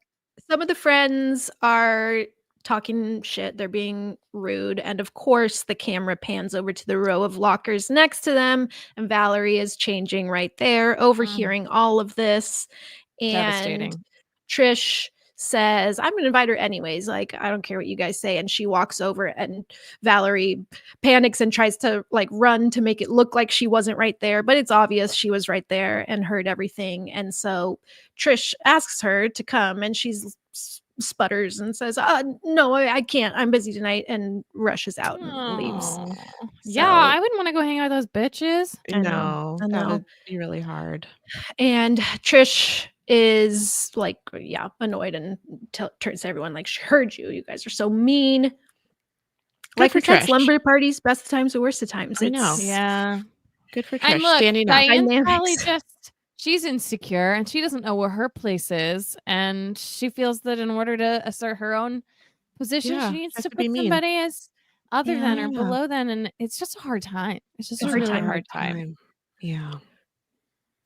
some of the friends are talking shit. They're being rude. And of course, the camera pans over to the row of lockers next to them. And Valerie is changing right there, overhearing all of this. And Devastating. Trish says, "I'm going to invite her anyways. Like, I don't care what you guys say." And she walks over, and Valerie panics and tries to like run to make it look like she wasn't right there. But it's obvious she was right there and heard everything. And so Trish asks her to come, and she's sputters and says, "No, I can't. I'm busy tonight," and rushes out and leaves. Aw. So- Yeah, I wouldn't want to go hang out with those bitches. I know, No, I that know. would be really hard. And Trish is like, annoyed and turns to everyone like, "She heard you. You guys are so mean." Like for we said, Trish. slumber parties, best of times or worst of times. I know. Yeah. Good for Trish. And look, standing up. Diane's Dynamics. probably she's insecure and she doesn't know where her place is. And she feels that in order to assert her own position, Yeah, she needs has to to be put mean. somebody as other than or Yeah. below than, and it's just a hard time. It's just It's a a really hard hard time. Yeah.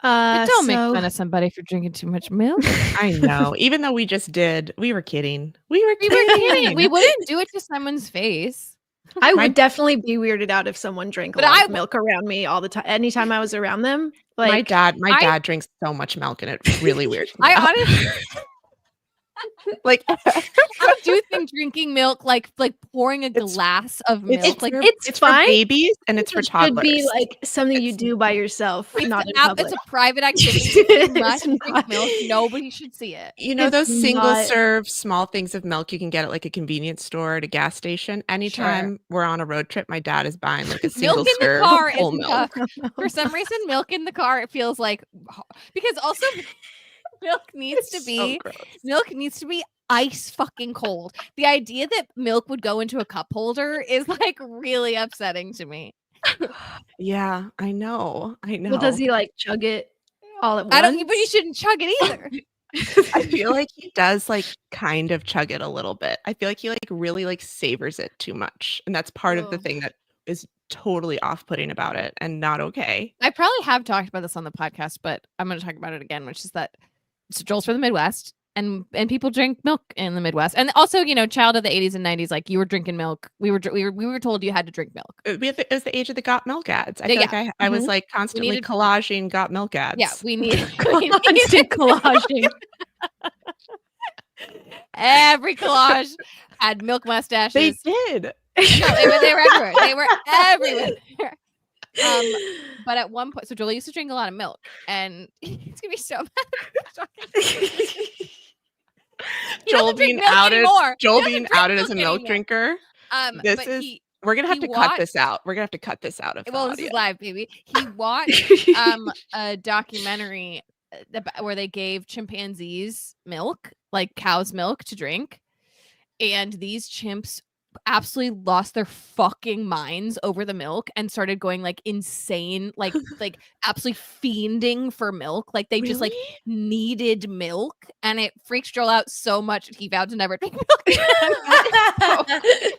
But don't make So fun of somebody for drinking too much milk. I know. Even though we just did, we were kidding. We were We were kidding. kidding. We wouldn't do it to someone's face. I My- would definitely be weirded out if someone drank a But lot I of milk around me all the time. Anytime I was around them, My like dad I- drinks so much milk and it really weirds me I out. honestly like I do think drinking milk, like pouring a It's- glass of milk, it's like for, it's it's fine. for babies and it's for it toddlers. should be like something you It's- do by yourself, not in public. it's a private activity. If you must It's drink not. milk, nobody should see it. You know It's those single not- serve small things of milk you can get at like a convenience store at a gas station? Anytime we're on a road trip, my dad is buying like a single Milk in the serve car whole is milk. For some reason, milk in the car, it feels like, because also milk needs to It's be so gross. milk needs to be ice fucking cold. The idea that milk would go into a cup holder is like really upsetting to me. Yeah, I know. Well, does he like chug it all at once? I don't, but you shouldn't chug it either. I feel like he does like kind of chug it a little bit. I feel like he like really like savors it too much. And that's part of the Oh. thing that is totally off-putting about it and not okay. I probably have talked about this on the podcast, but I'm going to talk about it again, which is that so Joel's from the Midwest, and people drink milk in the Midwest, and also, you know, child of the 80s and 90s, like you were drinking milk. We were told you had to drink milk. It was the age of the got milk ads. I Yeah, feel like I was like constantly needed- collaging got milk ads. Yeah, we need constant collaging. every collage had milk mustaches. they did. No, they were everywhere. They were everywhere. But at one point, so Joel used to drink a lot of milk, and he's gonna be so mad. Joel being outed. Joel being outed as a milk anymore. drinker. But We're gonna have he to cut watched- this out. We're gonna have to cut this out of the well, this audio. is live, baby. He watched a documentary where they gave chimpanzees milk, like cow's milk, to drink, and these chimps absolutely lost their fucking minds over the milk and started going like insane, like absolutely fiending for milk, like they just like needed milk, and it freaked Joel out so much that he vowed to never drink milk again.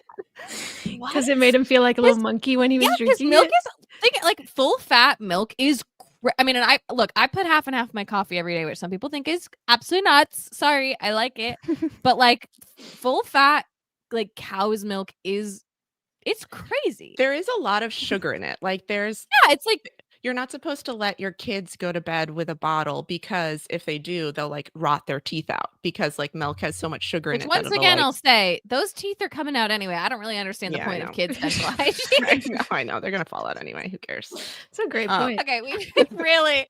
Because it made him feel like a little monkey when he was because drinking milk it. is like full fat milk is I mean, and I put half and half of my coffee every day, which some people think is absolutely nuts. Sorry, I like it, but like full fat like cow's milk it's crazy. There is a lot of sugar in it. Like it's like you're not supposed to let your kids go to bed with a bottle, because if they do, they'll like rot their teeth out, because like milk has so much sugar in Which it. once again, I'll say those teeth are coming out anyway. I don't really understand the Yeah, I point of know. kids' dental hygiene. I know they're gonna fall out anyway. Who cares? It's a great point. Okay, we've really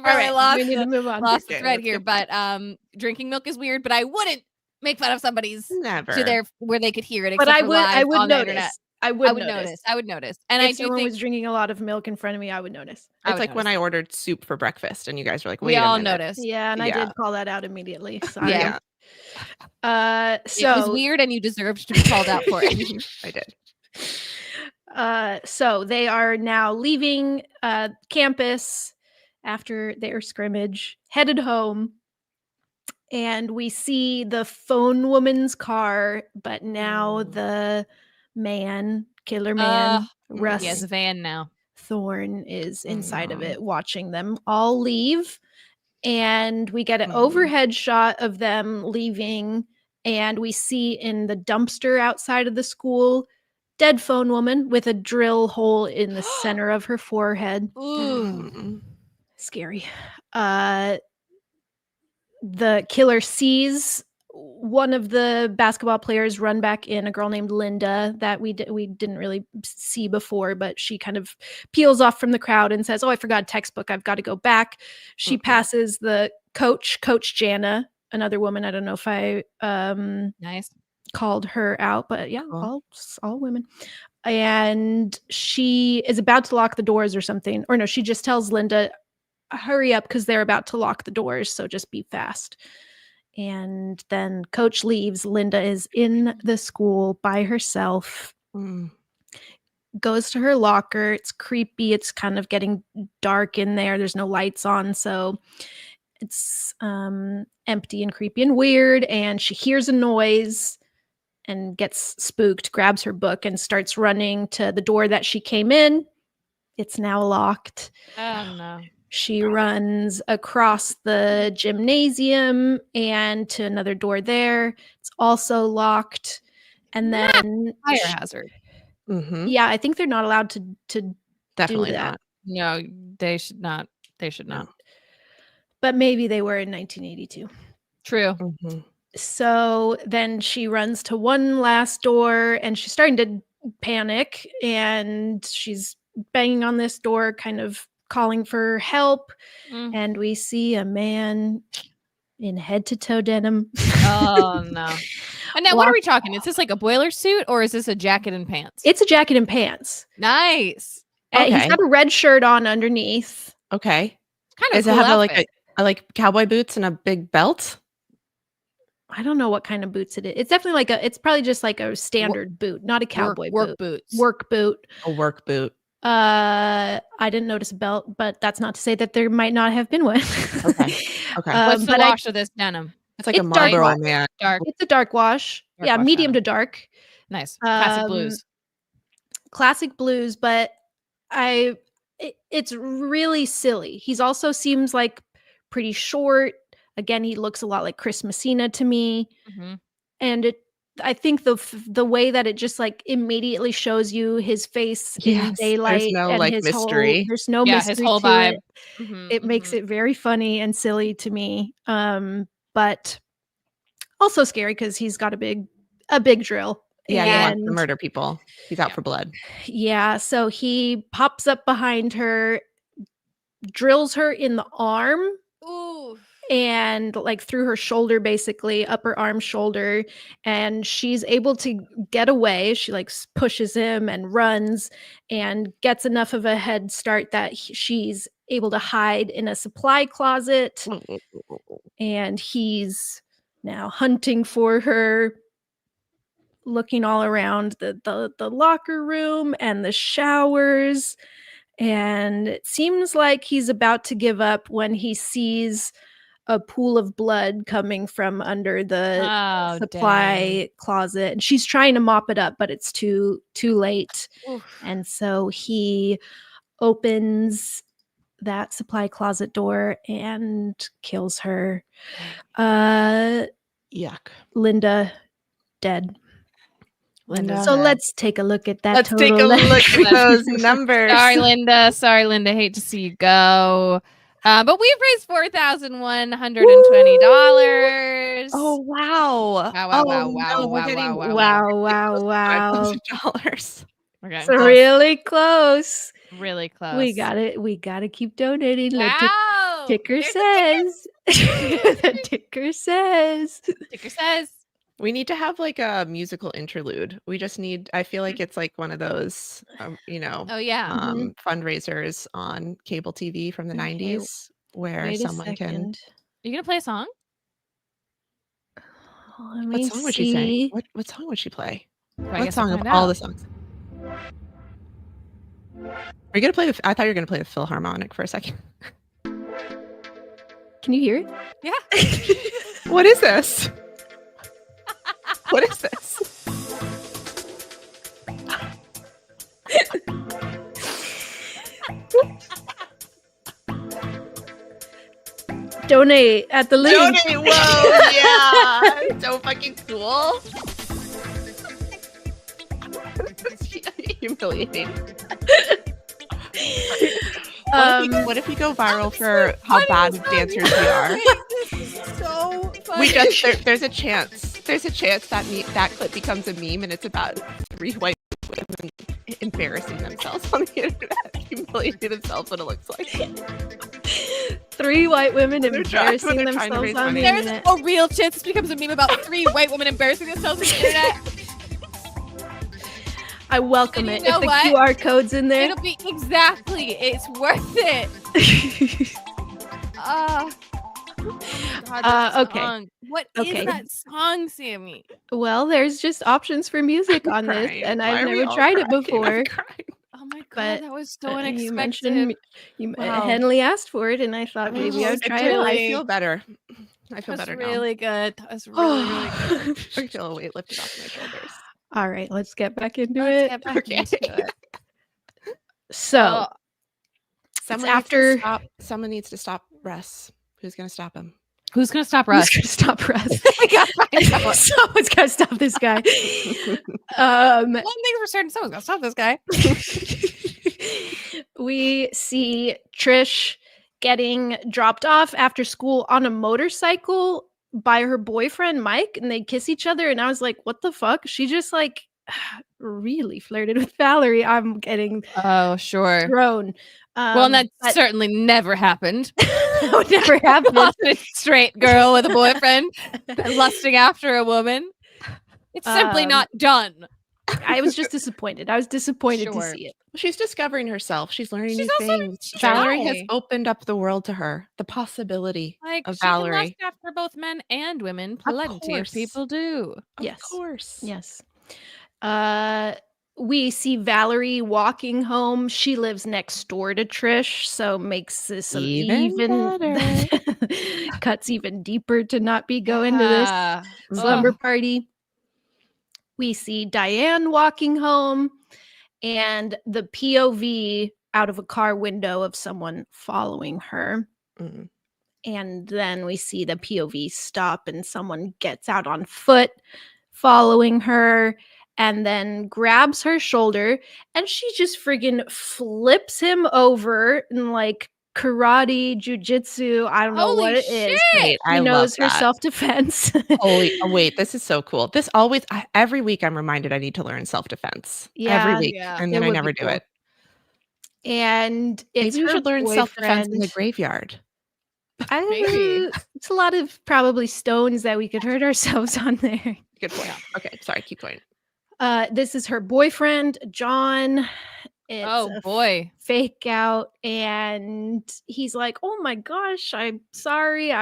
right, lost we need to move on. lost the Okay, thread let's here. get But drinking milk is weird. But I wouldn't make fun of somebody's Never. to their where they could hear it. But except I for would live on the internet. notice. I would notice. I would notice. And if I do someone think was drinking a lot of milk in front of me, I would notice. I It's would like when notice. I ordered soup for breakfast, and you guys were like, we "Wait a all minute." noticed. Yeah, and I Yeah. did call that out immediately. Sorry. Yeah. Yeah, It was So weird, and you deserved to be called out for it. I did. so they are now leaving campus after their scrimmage, headed home. And we see the phone woman's car, but now the killer man, Russ He has a van now. Thorne, is inside of no. it, watching them all leave. And we get an Mhm. overhead shot of them leaving. And we see in the dumpster outside of the school, dead phone woman with a drill hole in the center of her forehead. Ooh. Mm. Scary. The killer sees one of the basketball players run back in, a girl named Linda that we didn't really see before, but she kind of peels off from the crowd and says, "Oh, I forgot a textbook. I've got to go back." She passes the Coach Jana, another woman. I don't know if I Nice. called her out, but yeah, Cool. all women. And she is about to lock the doors or something. Or no, she just tells Linda, "Hurry up, because they're about to lock the doors, so just be fast." And then Coach leaves. Linda is in the school by herself, Mm. goes to her locker. It's creepy. It's kind of getting dark in there. There's no lights on, so it's empty and creepy and weird. And she hears a noise, and gets spooked, grabs her book, and starts running to the door that she came in. It's now locked. Oh no. She runs across the gymnasium and to another door there. It's also locked. And then Fire hazard. yeah, I think they're not allowed to Definitely do that. not. No, they should not. They should not. But maybe they were in 1982. True. So then she runs to one last door and she's starting to panic and she's banging on this door, kind of calling for help. And we see a man in head-to-toe denim. Oh no. And now what are we talking? Is this like a boiler suit or is this a jacket and pants? It's a jacket and pants. Nice. He's got a red shirt on underneath. Okay. Kind of Does cool it have outfit. like cowboy boots and a big belt? I don't know what kind of boots it is. It's definitely it's probably just like a standard boot, not a cowboy work boot. boots. Work boot. A work boot. I didn't notice a belt, but that's not to say that there might not have been one. Okay. What's the wash of this denim? It's like a It's dark Marlboro wash. man. Dark. It's a dark wash. Dark wash medium denim. to dark. Nice. Classic blues. Classic blues, but it's really silly. He's also seems like pretty short. Again, he looks a lot like Chris Messina to me. And I think the way that it just like immediately shows you his face in daylight, there's no and like his mystery. There's no mystery. His whole to vibe. It makes it very funny and silly to me. But also scary because he's got a big drill. Yeah, he wants to and murder people. He's out for blood. yeah, so he pops up behind her, drills her in the arm. Ooh. And like through her shoulder, basically upper arm shoulder, and she's able to get away. She like pushes him and runs and gets enough of a head start that she's able to hide in a supply closet. And he's now hunting for her, looking all around the locker room and the showers. And it seems like he's about to give up when he sees a pool of blood coming from under the supply closet, and she's trying to mop it up, but it's too late. And so he opens that supply closet door and kills her. Yuck. Linda dead. Linda. So let's take a look at that. Let's take a look at those numbers. Sorry, Linda. Hate to see you go. But we've raised $4,120. Oh wow! Wow! $5,000. Okay, it's really close. Really close. We got it. We got to keep donating. Wow. Ticker says. The ticker says. Ticker says. We need to have like a musical interlude. We just need, I feel like it's like one of those, fundraisers on cable TV from the 90s where someone can. You going to play a song? What song would she sing? What song would she play? What song of all the songs? Are you going to play I thought you were going to play the Philharmonic for a second. Can you hear it? Yeah. What is this? What is this? Donate at the link. Donate, whoa, yeah. So fucking cool. Humiliating. What if we go viral for how bad dancers we are? So funny. There's a chance that clip becomes a meme, and it's about 3 white women embarrassing themselves on the internet, humiliating themselves. What it looks like. 3 white women embarrassing themselves on the internet. There's a real chance this becomes a meme about 3 white women embarrassing themselves on the internet. I welcome it. If the QR code's in there, it'll be exactly. It's worth it. God, okay. Song. What is that song, Sammy? Well, there's just options for music on this, and I've never tried it before. Oh my god, that was so unexpected. You mentioned Henley asked for it, and I thought maybe I would try it. I feel better. I feel better really good. That was really, really good. now. I feel a weight lifted off my shoulders. All right, let's get back into Let's it. get back Okay. into it. So Someone needs to stop Russ. Who's going to stop him? Who's gonna stop who's Russ? gonna stop Russ? We gotta find someone. Someone's gotta stop this guy. One thing for certain, someone's gonna stop this guy. We see Trish getting dropped off after school on a motorcycle by her boyfriend Mike, and they kiss each other. And I was like, "What the fuck?" She just like really flirted with Valerie. I'm getting thrown. Well, and that certainly never happened. That would never happen. Not a straight girl with a boyfriend lusting after a woman. It's simply not done. I was just disappointed. I was disappointed to see it. She's discovering herself. She's learning new also things. she's Valerie shy. has opened up the world to her. The possibility Like of she can Valerie. lust after both men and women. Plenty of course. people do. Yes. Of course. Yes. We see Valerie walking home. She lives next door to Trish, so makes this Even better. cuts even deeper to not be going to this slumber party. We see Diane walking home and the POV out of a car window of someone following her. Mm. And then we see the POV stop and someone gets out on foot following her and then grabs her shoulder and she just friggin' flips him over in like karate, jujitsu. I don't know what it is. shit! She knows her self-defense. Wait, this is so cool. This always, every week I'm reminded I need to learn self-defense. Every week. Yeah. And then It I would never be do cool. it. And it's Maybe we her should learn self-defense in the boyfriend. graveyard. I don't Maybe. know. It's a lot of probably stones that we could hurt ourselves on there. Good point. Okay, sorry, keep going. This is her boyfriend, John. It's a boy. fake out, and he's like, "Oh my gosh, I'm sorry.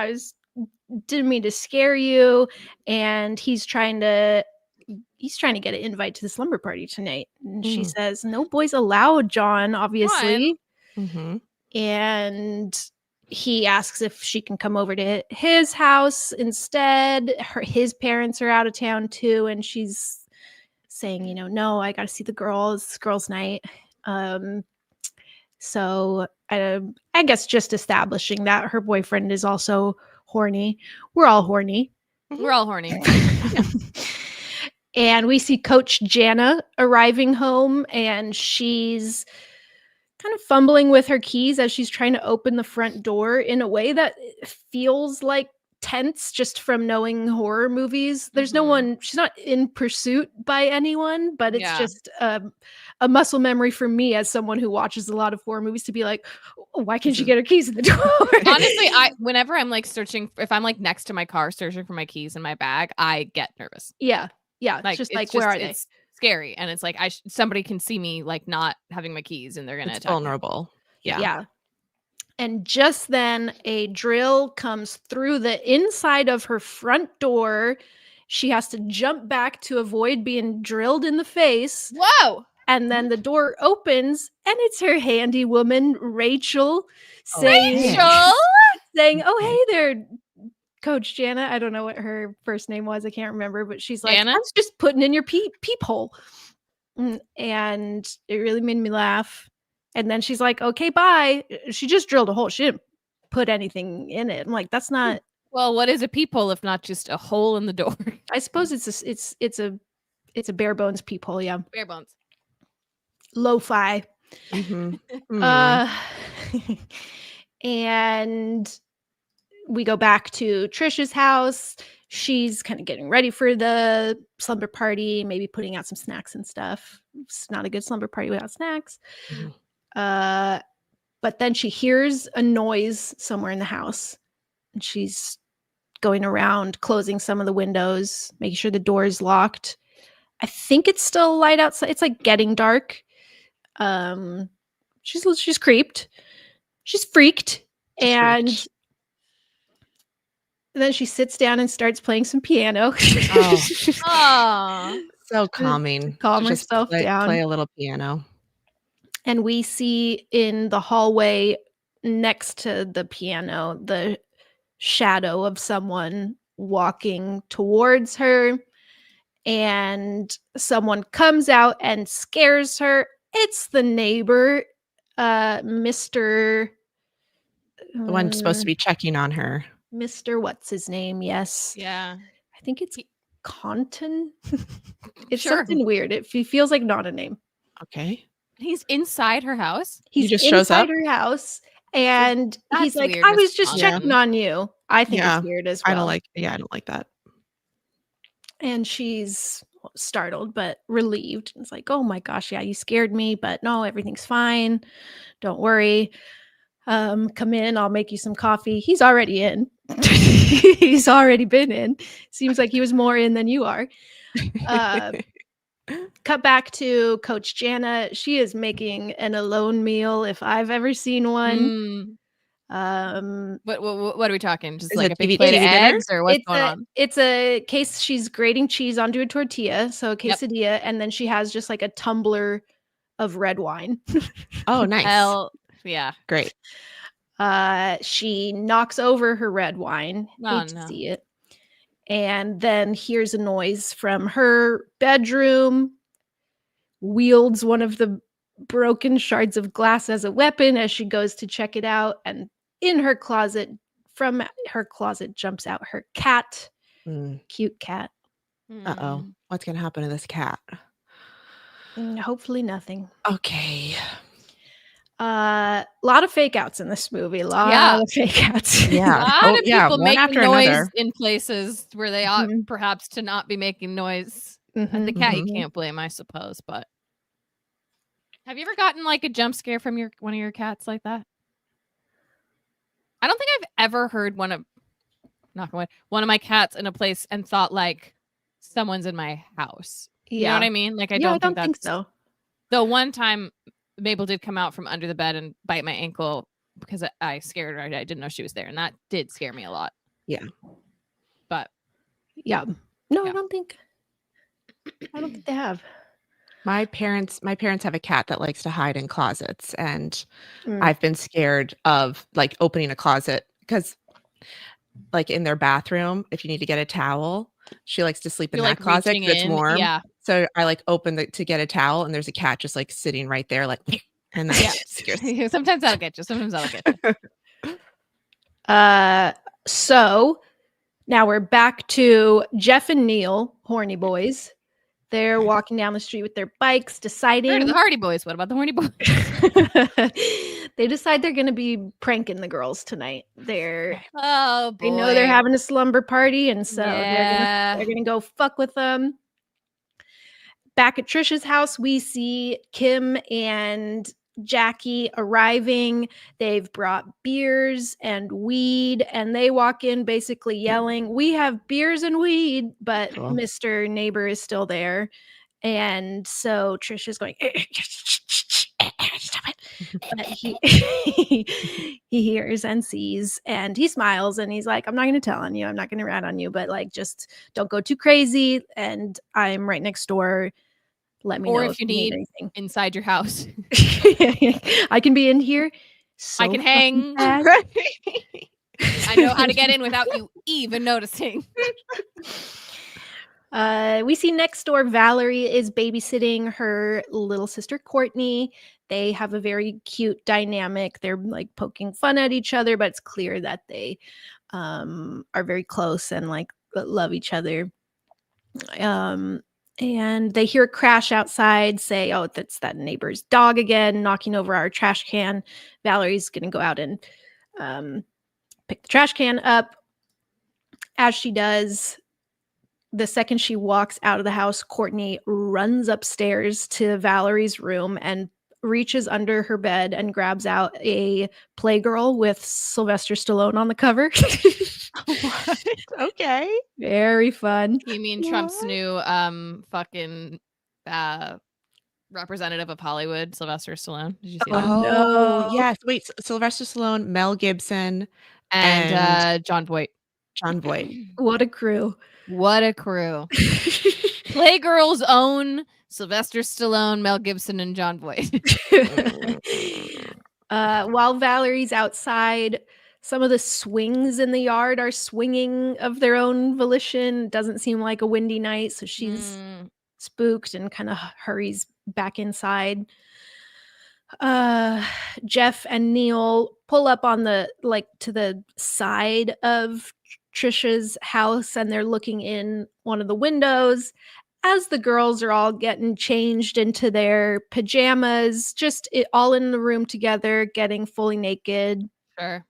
Didn't mean to scare you." And he's trying to get an invite to the slumber party tonight. And she says, "No boys allowed, John, obviously." Mm-hmm. And he asks if she can come over to his house instead. His parents are out of town too, and she's saying, "No, I got to see the girls. It's girls' night." So I guess just establishing that her boyfriend is also horny. We're all horny. We're all horny. And we see Coach Jana arriving home, and she's kind of fumbling with her keys as she's trying to open the front door in a way that feels like tense just from knowing horror movies. There's no one, she's not in pursuit by anyone, but it's just a muscle memory for me as someone who watches a lot of horror movies to be like, "Oh, why can't she get her keys in the door?" Honestly, whenever I'm like searching, if I'm like next to my car searching for my keys in my bag, I get nervous. Yeah. It's like, where are they? It's scary, and it's like somebody can see me like not having my keys, and they're gonna attack me. Vulnerable. Yeah. And just then a drill comes through the inside of her front door. She has to jump back to avoid being drilled in the face. Whoa! And then the door opens and it's her handy woman, Rachel, saying, "Oh, hey there, Coach Jana." I don't know what her first name was. I can't remember, but she's like, Jana? "I was just putting in your peephole." And it really made me laugh. And then she's like, "Okay, bye." She just drilled a hole. She didn't put anything in it. I'm like, that's not. Well, what is a peephole if not just a hole in the door? I suppose it's a bare bones peephole. Yeah, Bare bones. Lo-fi. Mm-hmm. And we go back to Trish's house. She's kind of getting ready for the slumber party, maybe putting out some snacks and stuff. It's not a good slumber party without snacks. But then she hears a noise somewhere in the house, and she's going around closing some of the windows, making sure the door is locked. I think it's still light outside. It's like getting dark. She's creeped. She's freaked. And then she sits down and starts playing some piano. Oh. So calming. Calm Just herself down. Play a little piano. And we see in the hallway next to the piano, the shadow of someone walking towards her, and someone comes out and scares her. It's the neighbor, Mr. The one supposed to be checking on her. Mr. What's his name? Yes. Yeah. I think it's Conton. It's Sure. something weird. It feels like not a name. Okay. He's inside her house. He's just shows inside up? her house, and he's that's like, weird, I was Mr. just Conton. checking on you. I think Yeah. it's weird as well. I don't like that. And she's startled but relieved. It's like, oh my gosh, yeah, you scared me, but no, everything's fine. Don't worry. Come in, I'll make you some coffee. He's already in. He's already been in. Seems like he was more in than you are. Cut back to Coach Jana. She is making an alone meal if I've ever seen one. What are we talking? Just Is like it a big TV plate of dinner? eggs, or what's going on? It's a case. She's grating cheese onto a tortilla, so a quesadilla, and then she has just like a tumbler of red wine. Oh, nice. Hell, yeah. Great. She knocks over her red wine. Oh, Hate to no. see it. And then hears a noise from her bedroom, wields one of the broken shards of glass as a weapon as she goes to check it out. And in her closet, from her closet, jumps out her cat. Cute cat. Uh-oh. What's going to happen to this cat? Hopefully nothing. Okay. Lot of fake outs in this movie. A lot of fake outs. Yeah. A lot of people one making after noise another. in places where they ought perhaps to not be making noise. The cat you can't blame, I suppose. But have you ever gotten like a jump scare from one of your cats like that? I don't think I've ever heard one of my cats in a place and thought like someone's in my house. You know what I mean? Like I don't think so. The one time Mabel did come out from under the bed and bite my ankle because I scared her. I didn't know she was there, and that did scare me a lot. Yeah. But yeah. No, I don't think they have. My parents have a cat that likes to hide in closets, and I've been scared of like opening a closet because like in their bathroom, if you need to get a towel, she likes to sleep in that closet because it's warm. Yeah. So I like open to get a towel, and there's a cat just like sitting right there, like, and that scares me. Sometimes that'll get you. Sometimes that'll get you. So now we're back to Jeff and Neil, horny boys. They're walking down the street with their bikes, deciding. Heard of the Hardy Boys. What about the horny boys? They decide they're going to be pranking the girls tonight. They Oh boy. know they're having a slumber party, and so they're gonna go fuck with them. Back at Trish's house, we see Kim and Jackie arriving. They've brought beers and weed, and they walk in basically yelling, "We have beers and weed," but Mr. Neighbor is still there. And so Trish is going, stop it. But he hears and sees, and he smiles, and he's like, I'm not going to tell on you. I'm not going to rat on you, but like, just don't go too crazy. And I'm right next door. Let me know if you need anything inside your house. I can be in here. So I can hang. fast. I know how to get in without you even noticing. We see next door Valerie is babysitting her little sister Courtney. They have a very cute dynamic. They're like poking fun at each other, but it's clear that they are very close and like love each other. And they hear a crash outside, say, oh, that's that neighbor's dog again, knocking over our trash can. Valerie's going to go out and pick the trash can up. As she does, the second she walks out of the house, Courtney runs upstairs to Valerie's room and reaches under her bed and grabs out a Playgirl with Sylvester Stallone on the cover. What? Okay. Very fun. You mean Trump's new fucking representative of Hollywood, Sylvester Stallone? Did you see that? No. Yes. Wait, Sylvester Stallone, Mel Gibson, And John Voight. John Voight. What a crew. What a crew. Playgirl's own Sylvester Stallone, Mel Gibson, and John Voight. While Valerie's outside Some of the swings in the yard are swinging of their own volition. It doesn't seem like a windy night, so she's spooked and kind of hurries back inside. Jeff and Neil pull up on the to the side of Trisha's house, and they're looking in one of the windows as the girls are all getting changed into their pajamas, just all in the room together, getting fully naked. Sure.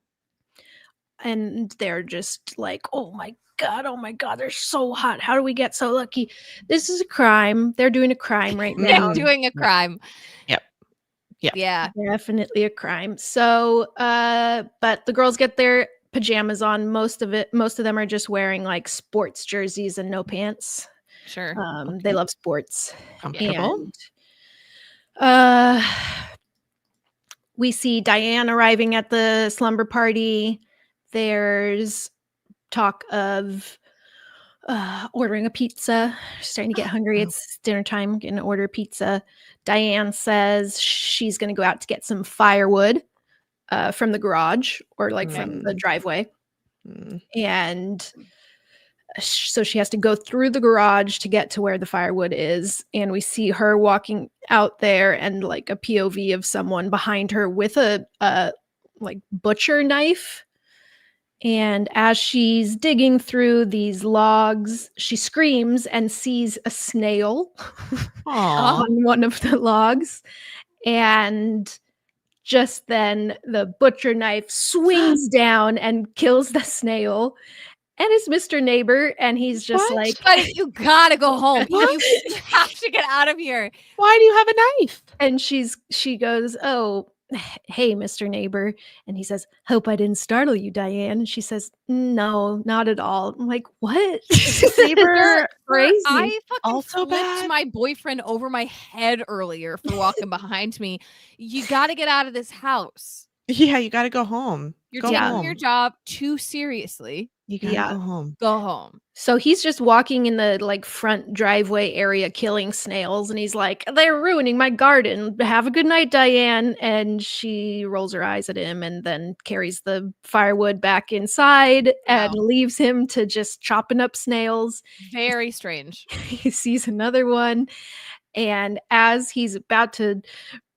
And they're just like, oh my God, they're so hot. How do we get so lucky? This is a crime. They're doing a crime right now. They're doing a crime. Yep. Yeah. Definitely a crime. So, but the girls get their pajamas on. Most of them are just wearing like sports jerseys and no pants. Sure. They love sports. Comfortable. And, we see Diane arriving at the slumber party. There's talk of ordering a pizza. Starting to get hungry. It's dinner time. Getting to order pizza. Diane says she's going to go out to get some firewood from the garage or from the driveway. And so she has to go through the garage to get to where the firewood is. And we see her walking out there and like a POV of someone behind her with a butcher knife. And as she's digging through these logs, she screams and sees a snail on one of the logs. And just then the butcher knife swings down and kills the snail. And it's Mr. Neighbor, and he's just like, you gotta go home. You have to get out of here. Why do you have a knife? And she goes, oh, hey, Mr. Neighbor. And he says, hope I didn't startle you, Diane. And she says, no, not at all. I'm like, what? Neighbor, crazy. I fucking Also flipped bad. my boyfriend over my head earlier for walking behind me. You gotta get out of this house. Yeah, you got to go home. You're Go taking home. your job too seriously. You got to go home. Go home. So he's just walking in the front driveway area killing snails, and he's like, they're ruining my garden. Have a good night, Diane. And she rolls her eyes at him and then carries the firewood back inside and leaves him to just chopping up snails. Very strange. He sees another one, and as he's about to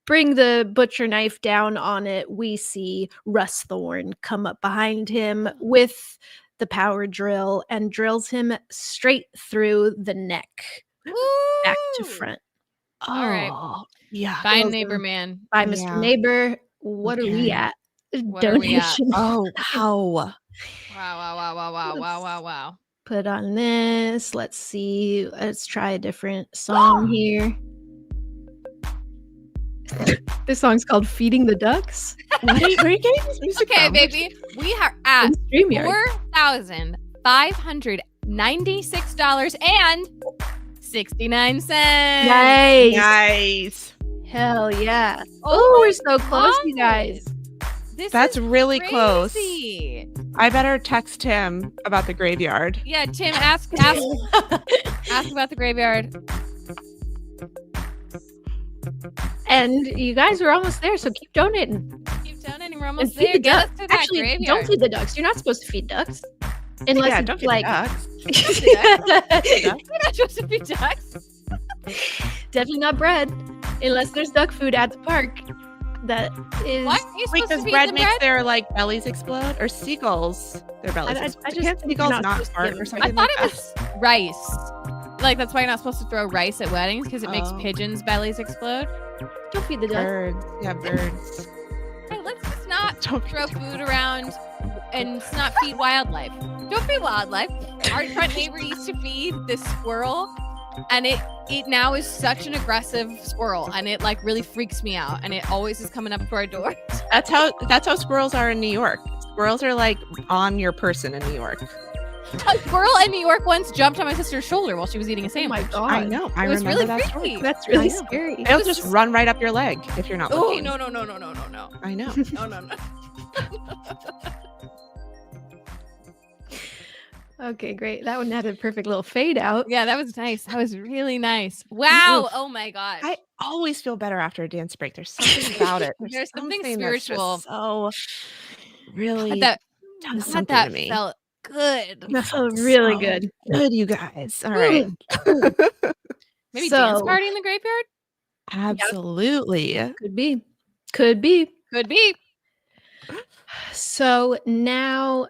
bring the butcher knife down on it, we see Russ Thorne come up behind him with the power drill and drills him straight through the neck, back to front. All right. Yeah. Bye, neighbor man. Bye, Mr. Neighbor. What are we at? What are we at? Oh, wow. Wow. Put on this. Let's see. Let's try a different song here. This song's called Feeding the Ducks. Where are you getting this music Okay, from? baby. We are at StreamYard. $4,596.69. Nice. Hell yeah. Oh, we're so close, you guys. That's really close. crazy. I better text him about the graveyard. Yeah, Tim, ask about the graveyard. And you guys are almost there, so keep donating. Keep donating. We're And almost feed there. the Get us ducks. to that Actually, graveyard. don't feed the ducks. You're not supposed to feed ducks. Unless Yeah, it's don't feed like ducks. We're not supposed to feed ducks. definitely not bread. Unless there's duck food at the park. That is What? Are you supposed Because to feed bread them makes bread? their bellies explode, or seagulls their bellies I explode. just Can't think seagulls you're not not supposed to fart give or them something? I thought like it was rice. Like, that's why you're not supposed to throw rice at weddings, because it makes Oh. pigeons' bellies explode. don't feed the that? ducks. Birds. Yeah, birds. Hey, let's just not Don't throw food around and just not feed wildlife. Don't feed wildlife. Our front neighbor used to feed this squirrel, and it now is such an aggressive squirrel, and it like really freaks me out, and it always is coming up to our door. That's how squirrels are in New York. Squirrels are like on your person in New York. A squirrel in New York once jumped on my sister's shoulder while she was eating a Oh sandwich. my god. I know. I It was remember really that freaky. story. That's really I know. scary. They'll was just just- run right up your leg if you're not Oh looking. no. I know. No. Okay, great. That one had a perfect little fade out. Yeah, that was nice. That was really nice. Wow. Oh my gosh. I always feel better after a dance break. There's something about it. There's something that's just spiritual. So really that does God, something that to me. felt good. That felt really So good. good, you guys. All right. Maybe dance So, party in the graveyard? Absolutely. could be. Could be. Could be. So now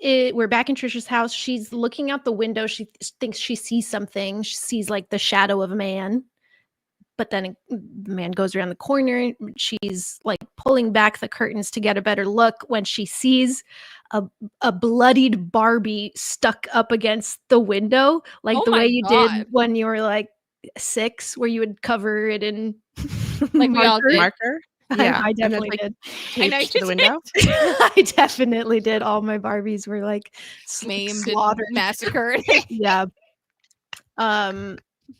we're back in Trish's house. She's looking out the window. She thinks she sees something. She sees like the shadow of a man. But then the man goes around the corner. She's like pulling back the curtains to get a better look when she sees a bloodied Barbie stuck up against the window, like Oh the my way you God. did when you were like 6, where you would cover it in Like we all did. Marker. Yeah. I And then, definitely like, did. I know taped you to the window. I definitely did. All my Barbies were like Maimed and slaughtered. massacred. Yeah.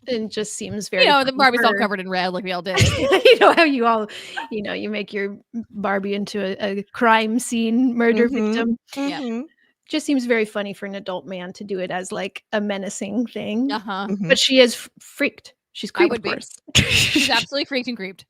It just seems very. You know, the funny Barbie's all for- covered in red like we all did. You know how you all, you make your Barbie into a crime scene murder Mhm. victim. Yeah. Mhm. Just seems very funny for an adult man to do it as like a menacing thing. Uh-huh. Mhm. But she is freaked. She's I creeped, would of be. course. She's absolutely freaked and creeped.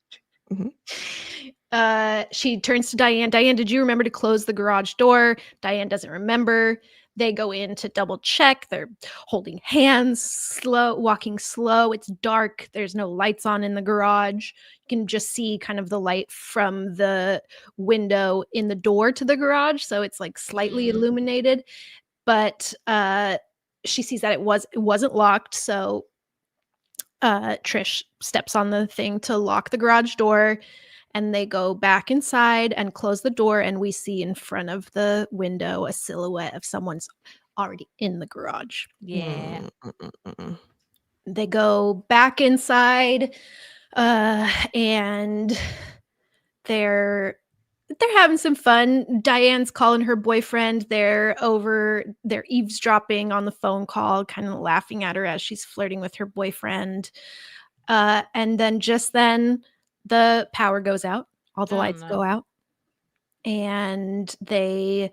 She turns to Diane. Diane, did you remember to close the garage door? Diane doesn't remember. They go in to double check. They're holding hands, walking slow. It's dark. There's no lights on in the garage. You can just see kind of the light from the window in the door to the garage. So it's like slightly illuminated. But she sees that it wasn't locked. So Trish steps on the thing to lock the garage door, and they go back inside and close the door, and we see in front of the window a silhouette of someone's already in the garage. Yeah. They go back inside, and they're having some fun. Diane's calling her boyfriend. They're eavesdropping on the phone call, kind of laughing at her as she's flirting with her boyfriend. And then just then the power goes out. All the lights go out. And they,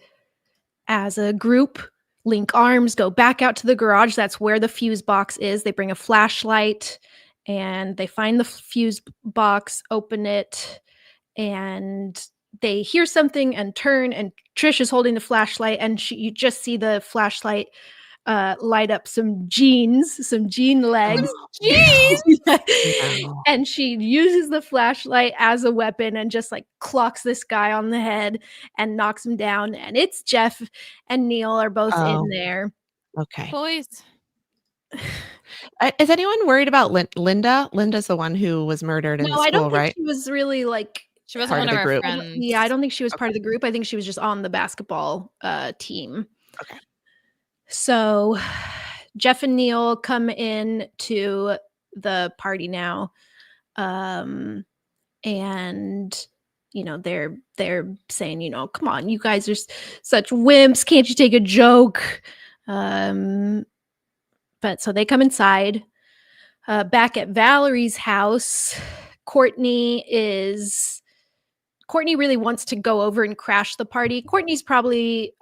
as a group, link arms, go back out to the garage. That's where the fuse box is. They bring a flashlight and they find the fuse box, open it, and they hear something and turn, and Trish is holding the flashlight, and you just see the flashlight light up some gene legs. Wow. And she uses the flashlight as a weapon and just like clocks this guy on the head and knocks him down. And it's Jeff and Neil are both in there. Okay. Boys. Is anyone worried about Linda? Linda's the one who was murdered in No, the I school, don't think right? she was really like She wasn't Part one of of the our group. friends. yeah, I don't think she was part of the group. I think she was just on the basketball team. Okay. So Jeff and Neil come in to the party now. And they're saying, come on, you guys are such wimps. Can't you take a joke? But so they come inside. Back at Valerie's house, Courtney really wants to go over and crash the party. Courtney's probably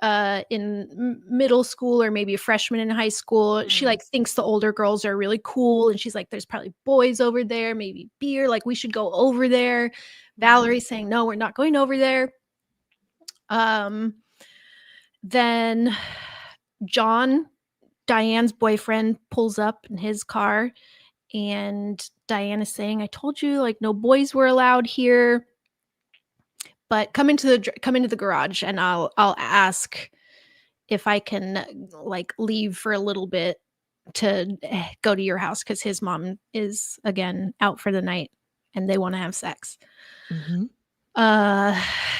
in middle school or maybe a freshman in high school. She like thinks the older girls are really cool, and she's like, there's probably boys over there, maybe beer, like we should go over there. Valerie's saying, no, we're not going over there. Then John, Diane's boyfriend, pulls up in his car, and Diane is saying, I told you, like, no boys were allowed here. But come into the garage, and I'll ask if I can like leave for a little bit to go to your house, because his mom is again out for the night and they want to have sex.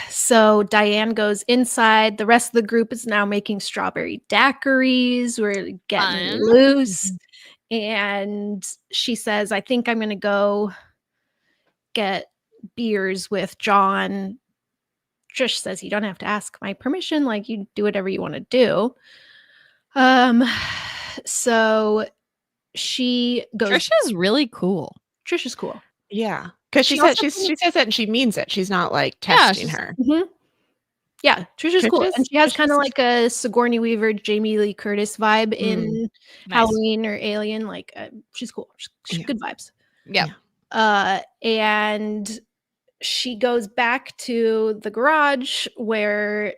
So Diane goes inside. The rest of the group is now making strawberry daiquiris. We're getting loose. And she says, I think I'm going to go get beers with John. Trish says, you don't have to ask my permission. Like, you do whatever you want to do. So she goes. Trish is really cool. Trish is cool. Yeah. Because she says it and she means it. She's not like testing her. Mm-hmm. Yeah, Trish is cool. And she has kind of Trish like a Sigourney Weaver, Jamie Lee Curtis vibe in Halloween or Alien. Like, she's cool. She's good vibes. Yeah. And she goes back to the garage where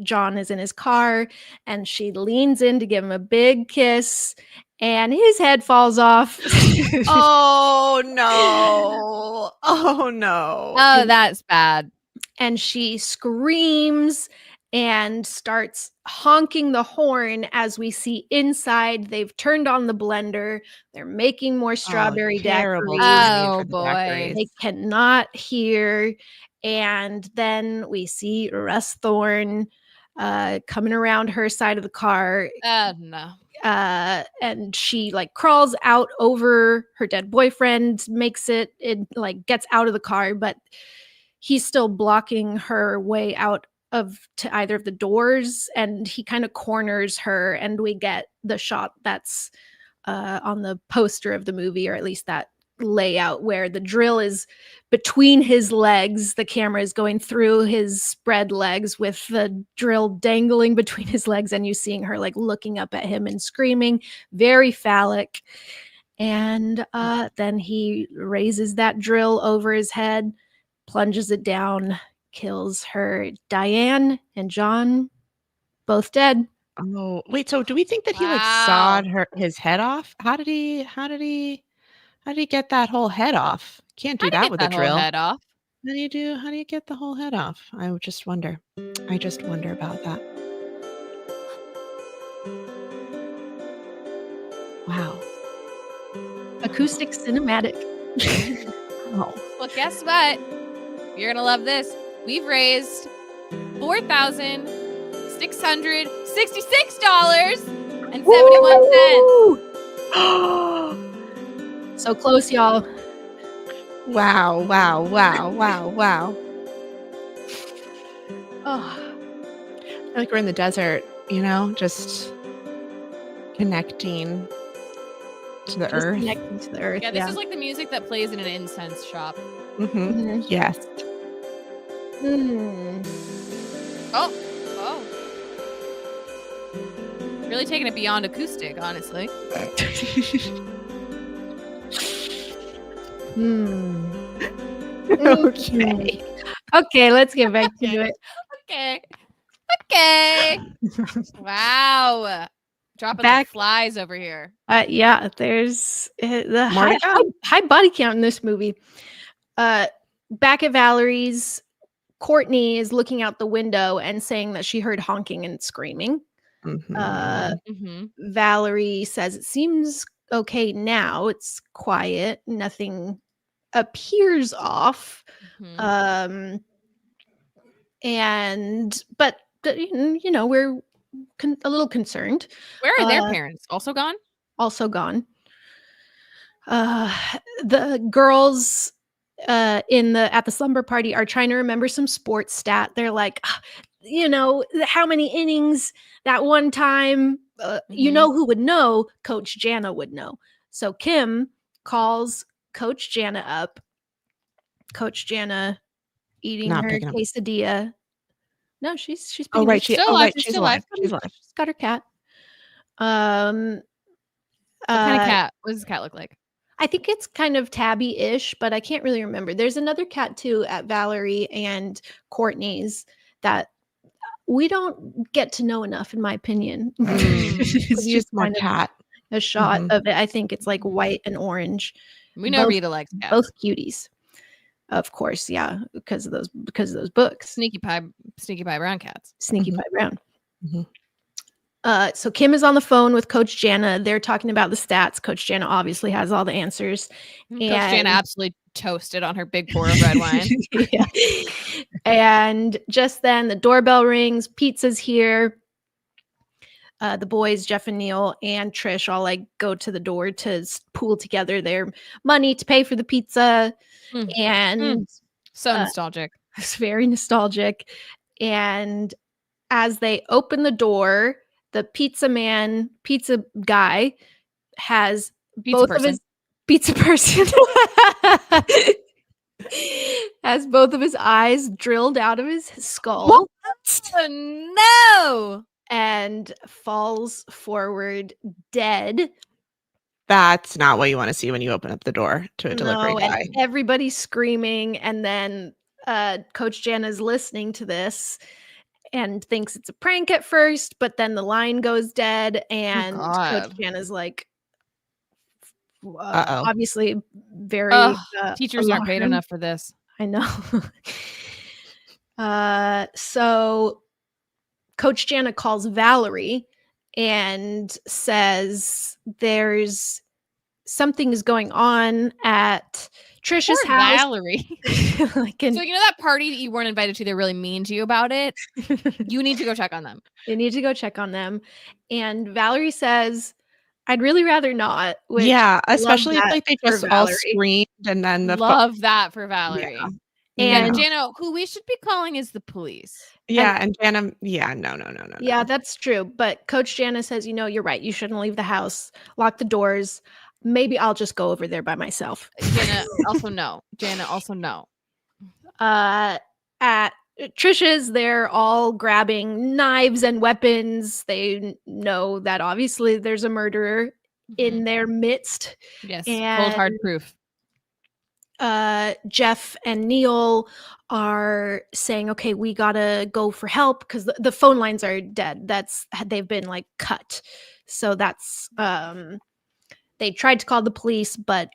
John is in his car, and she leans in to give him a big kiss, and his head falls off. Oh no. Oh no. Oh, that's bad. And she screams and starts honking the horn as we see inside. They've turned on the blender. They're making more strawberry terrible daiquiris. timing Oh, for the boy. daiquiris. They cannot hear. And then we see Russ Thorne coming around her side of the car. Oh, no. And she like crawls out over her dead boyfriend, makes it like gets out of the car, but he's still blocking her way out to either of the doors, and he kind of corners her, and we get the shot that's on the poster of the movie, or at least that layout, where the drill is between his legs. The camera is going through his spread legs with the drill dangling between his legs, and you seeing her like looking up at him and screaming. Very phallic. And then he raises that drill over his head, plunges it down, kills her. Diane and John, both dead. Oh, wait, so do we think that he like Wow. sawed his head off? How did he get that whole head off? Can't do How'd you that get with that a whole drill. head off? How do you get the whole head off? I would just wonder. I just wonder about that. Wow. Acoustic cinematic. Oh. Well, guess what? You're gonna love this. We've raised $4,666.71. So close, y'all. Wow, wow, wow, wow, wow. Oh, I feel like we're in the desert, just connecting to the just earth. connecting to the earth. Yeah, this is like the music that plays in an incense shop. Mm-hmm. Mhm. Yes. Mm. Oh. Really taking it beyond acoustic, honestly. Hmm. Okay. Okay, let's get back to it. Okay. Wow. Dropping like Back- flies over here. Yeah, there's the More to come. high body count in this movie. Back at Valerie's, Courtney is looking out the window and saying that she heard honking and screaming. Mhm. Mm-hmm. Valerie says it seems okay now. It's quiet. Nothing appears off. Mm-hmm. But we're a little concerned. Where are their parents? Also gone? Also gone. The girls at the slumber party are trying to remember some sports stat. They're like, how many innings that one time. Who would know? Coach Jana would know. So Kim calls Coach Jana up. Coach Jana eating Not her picking up. quesadilla. No, she's Oh, right. She's alive. She's She's still alive. alive. She's alive. She's got her cat. What kind of cat? What does this cat look like? I think it's kind of tabby-ish, but I can't really remember. There's another cat too at Valerie and Courtney's that we don't get to know enough, in my opinion. It's just more kind of cat. a shot Mhm. of it. I think it's like white and orange. We know Both- Rita likes cats. Both cuties, of course. Yeah, because of those books. Sneaky pie brown cats. Sneaky Mhm. Pie Brown. Mhm. So Kim is on the phone with Coach Jana. They're talking about the stats. Coach Jana obviously has all the answers. Coach Jana And- absolutely toasted on her big pour of red wine. Yeah. And just then the doorbell rings. Pizza's here. The boys, Jeff and Neil and Trish, all like go to the door to pool together their money to pay for the pizza. Mm. And So Uh, nostalgic. it's very nostalgic. And as they open the door, the pizza guy has Pizza both person. of his pizza person has both of his eyes drilled out of his skull Oh no! and falls forward dead. That's not what you want to see when you open up the door to a delivery No, guy. and everybody's screaming, and then Coach Jana's listening to this and thinks it's a prank at first, but then the line goes dead, and Coach Jana's like, Uh-oh. obviously very teachers aren't paid enough for this. I know. So Coach Jana calls Valerie and says there's something is going on at Trish's house. Valerie. So you know that party that you weren't invited to, they're really mean to you about it? You need to go check on them. You need to go check on them. And Valerie says, I'd really rather not. Yeah, especially if like they just all screamed and then love that for Valerie. Yeah. And Jana, who we should be calling is the police. Yeah, and Jana, no. Yeah, that's true. But Coach Jana says, you're right. You shouldn't leave the house. Lock the doors. Maybe I'll just go over there by myself. Jana, also no. Jana, also no. At Trish's, they're all grabbing knives and weapons. They know that obviously there's a murderer in their midst. Yes, cold hard proof. Jeff and Neil are saying, okay, we gotta go for help because the phone lines are dead. They've been like cut. So that's they tried to call the police, but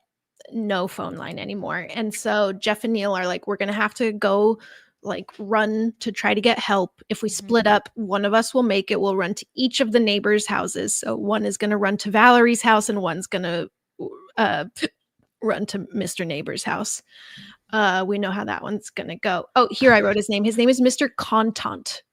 no phone line anymore. And so Jeff and Neil are like, we're gonna have to go like run to try to get help. If we split up, one of us will make it. We'll run to each of the neighbors' houses. So one is gonna run to Valerie's house and one's gonna run to Mr. Neighbor's house. We know how that one's gonna go. Oh, here I wrote his name. His name is Mr. Contant.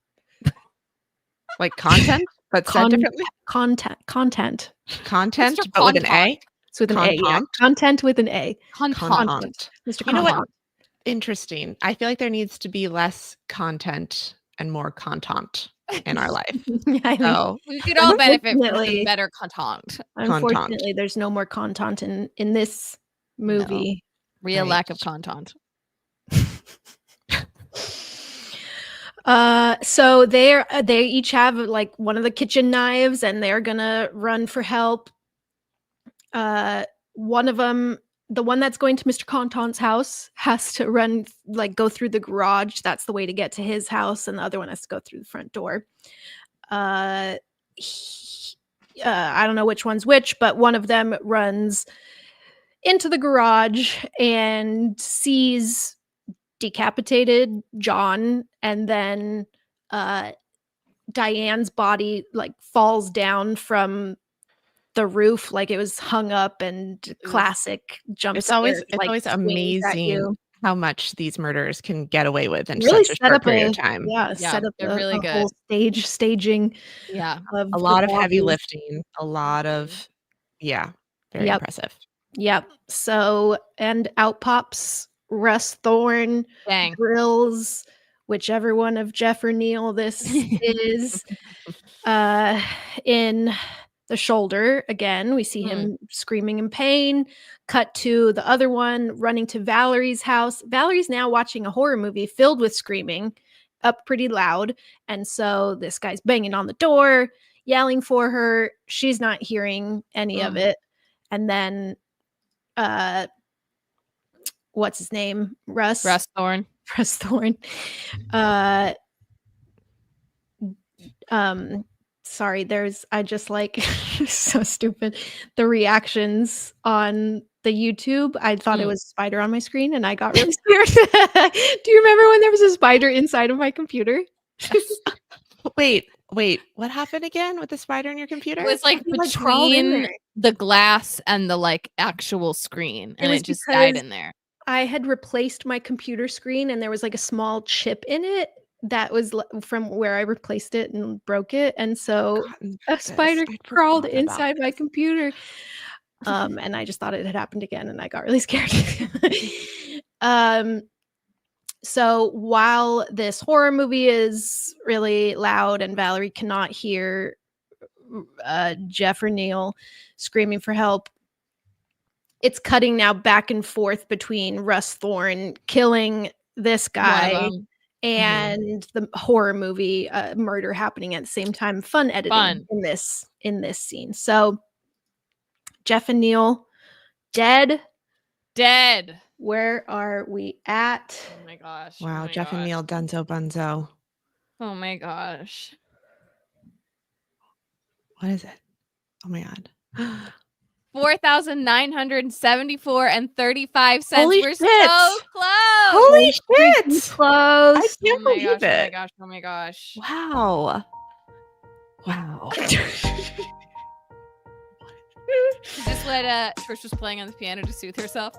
Like content, but said differently. Content, Mr. but with an A. It's with an A. Yeah. Content with an A. Content. Mr. You know what? Interesting. I feel like there needs to be less content and more content in our life. So we could all benefit from some better content. Unfortunately, there's no more content in this movie. No. Real lack of content. So they each have like one of the kitchen knives and they're gonna run for help. One of them, the one that's going to Mr. Contant's house, has to run, like go through the garage. That's the way to get to his house, and the other one has to go through the front door. I don't know which one's which, but one of them runs into the garage and sees decapitated John, and then Diane's body like falls down from the roof like it was hung up, and classic jump scare. It's always amazing how much these murderers can get away with in really such a short period of time. Set up they're really good. Whole staging. Yeah, a lot of heavy lifting, a lot of very impressive. Yep. So, and out pops Russ Thorne, drills whichever one of Jeff or Neil this is in the shoulder. Again, we see him screaming in pain. Cut to the other one running to Valerie's house. Valerie's now watching a horror movie filled with screaming, up pretty loud. And so this guy's banging on the door, yelling for her. She's not hearing any of it. And then what's his name? Russ Thorne. Sorry, I just like so stupid. The reactions on the YouTube, I thought it was a spider on my screen and I got really scared. Do you remember when there was a spider inside of my computer? Wait, what happened again with the spider in your computer? It was like between the glass and the like actual screen, and it just died in there. I had replaced my computer screen and there was like a small chip in it that was from where I replaced it and broke it, and so a spider crawled inside my computer. And I just thought it had happened again and I got really scared. So while this horror movie is really loud and Valerie cannot hear Jeff or Neil screaming for help, it's cutting now back and forth between Russ Thorne killing this guy and the horror movie murder happening at the same time. Fun editing in this scene. So Jeff and Neil dead. Where are we at? Oh my gosh. Wow, Oh my Jeff and gosh. Neil, Dunzo Bunzo. Oh my gosh. What is it? Oh my god. 4,974 and 35 cents. Holy We're shit. so close. Holy shit! Close. I can't Oh my believe gosh. Oh my it. gosh. Oh my gosh. Wow. Wow. Is this what Trish was playing on the piano to soothe herself?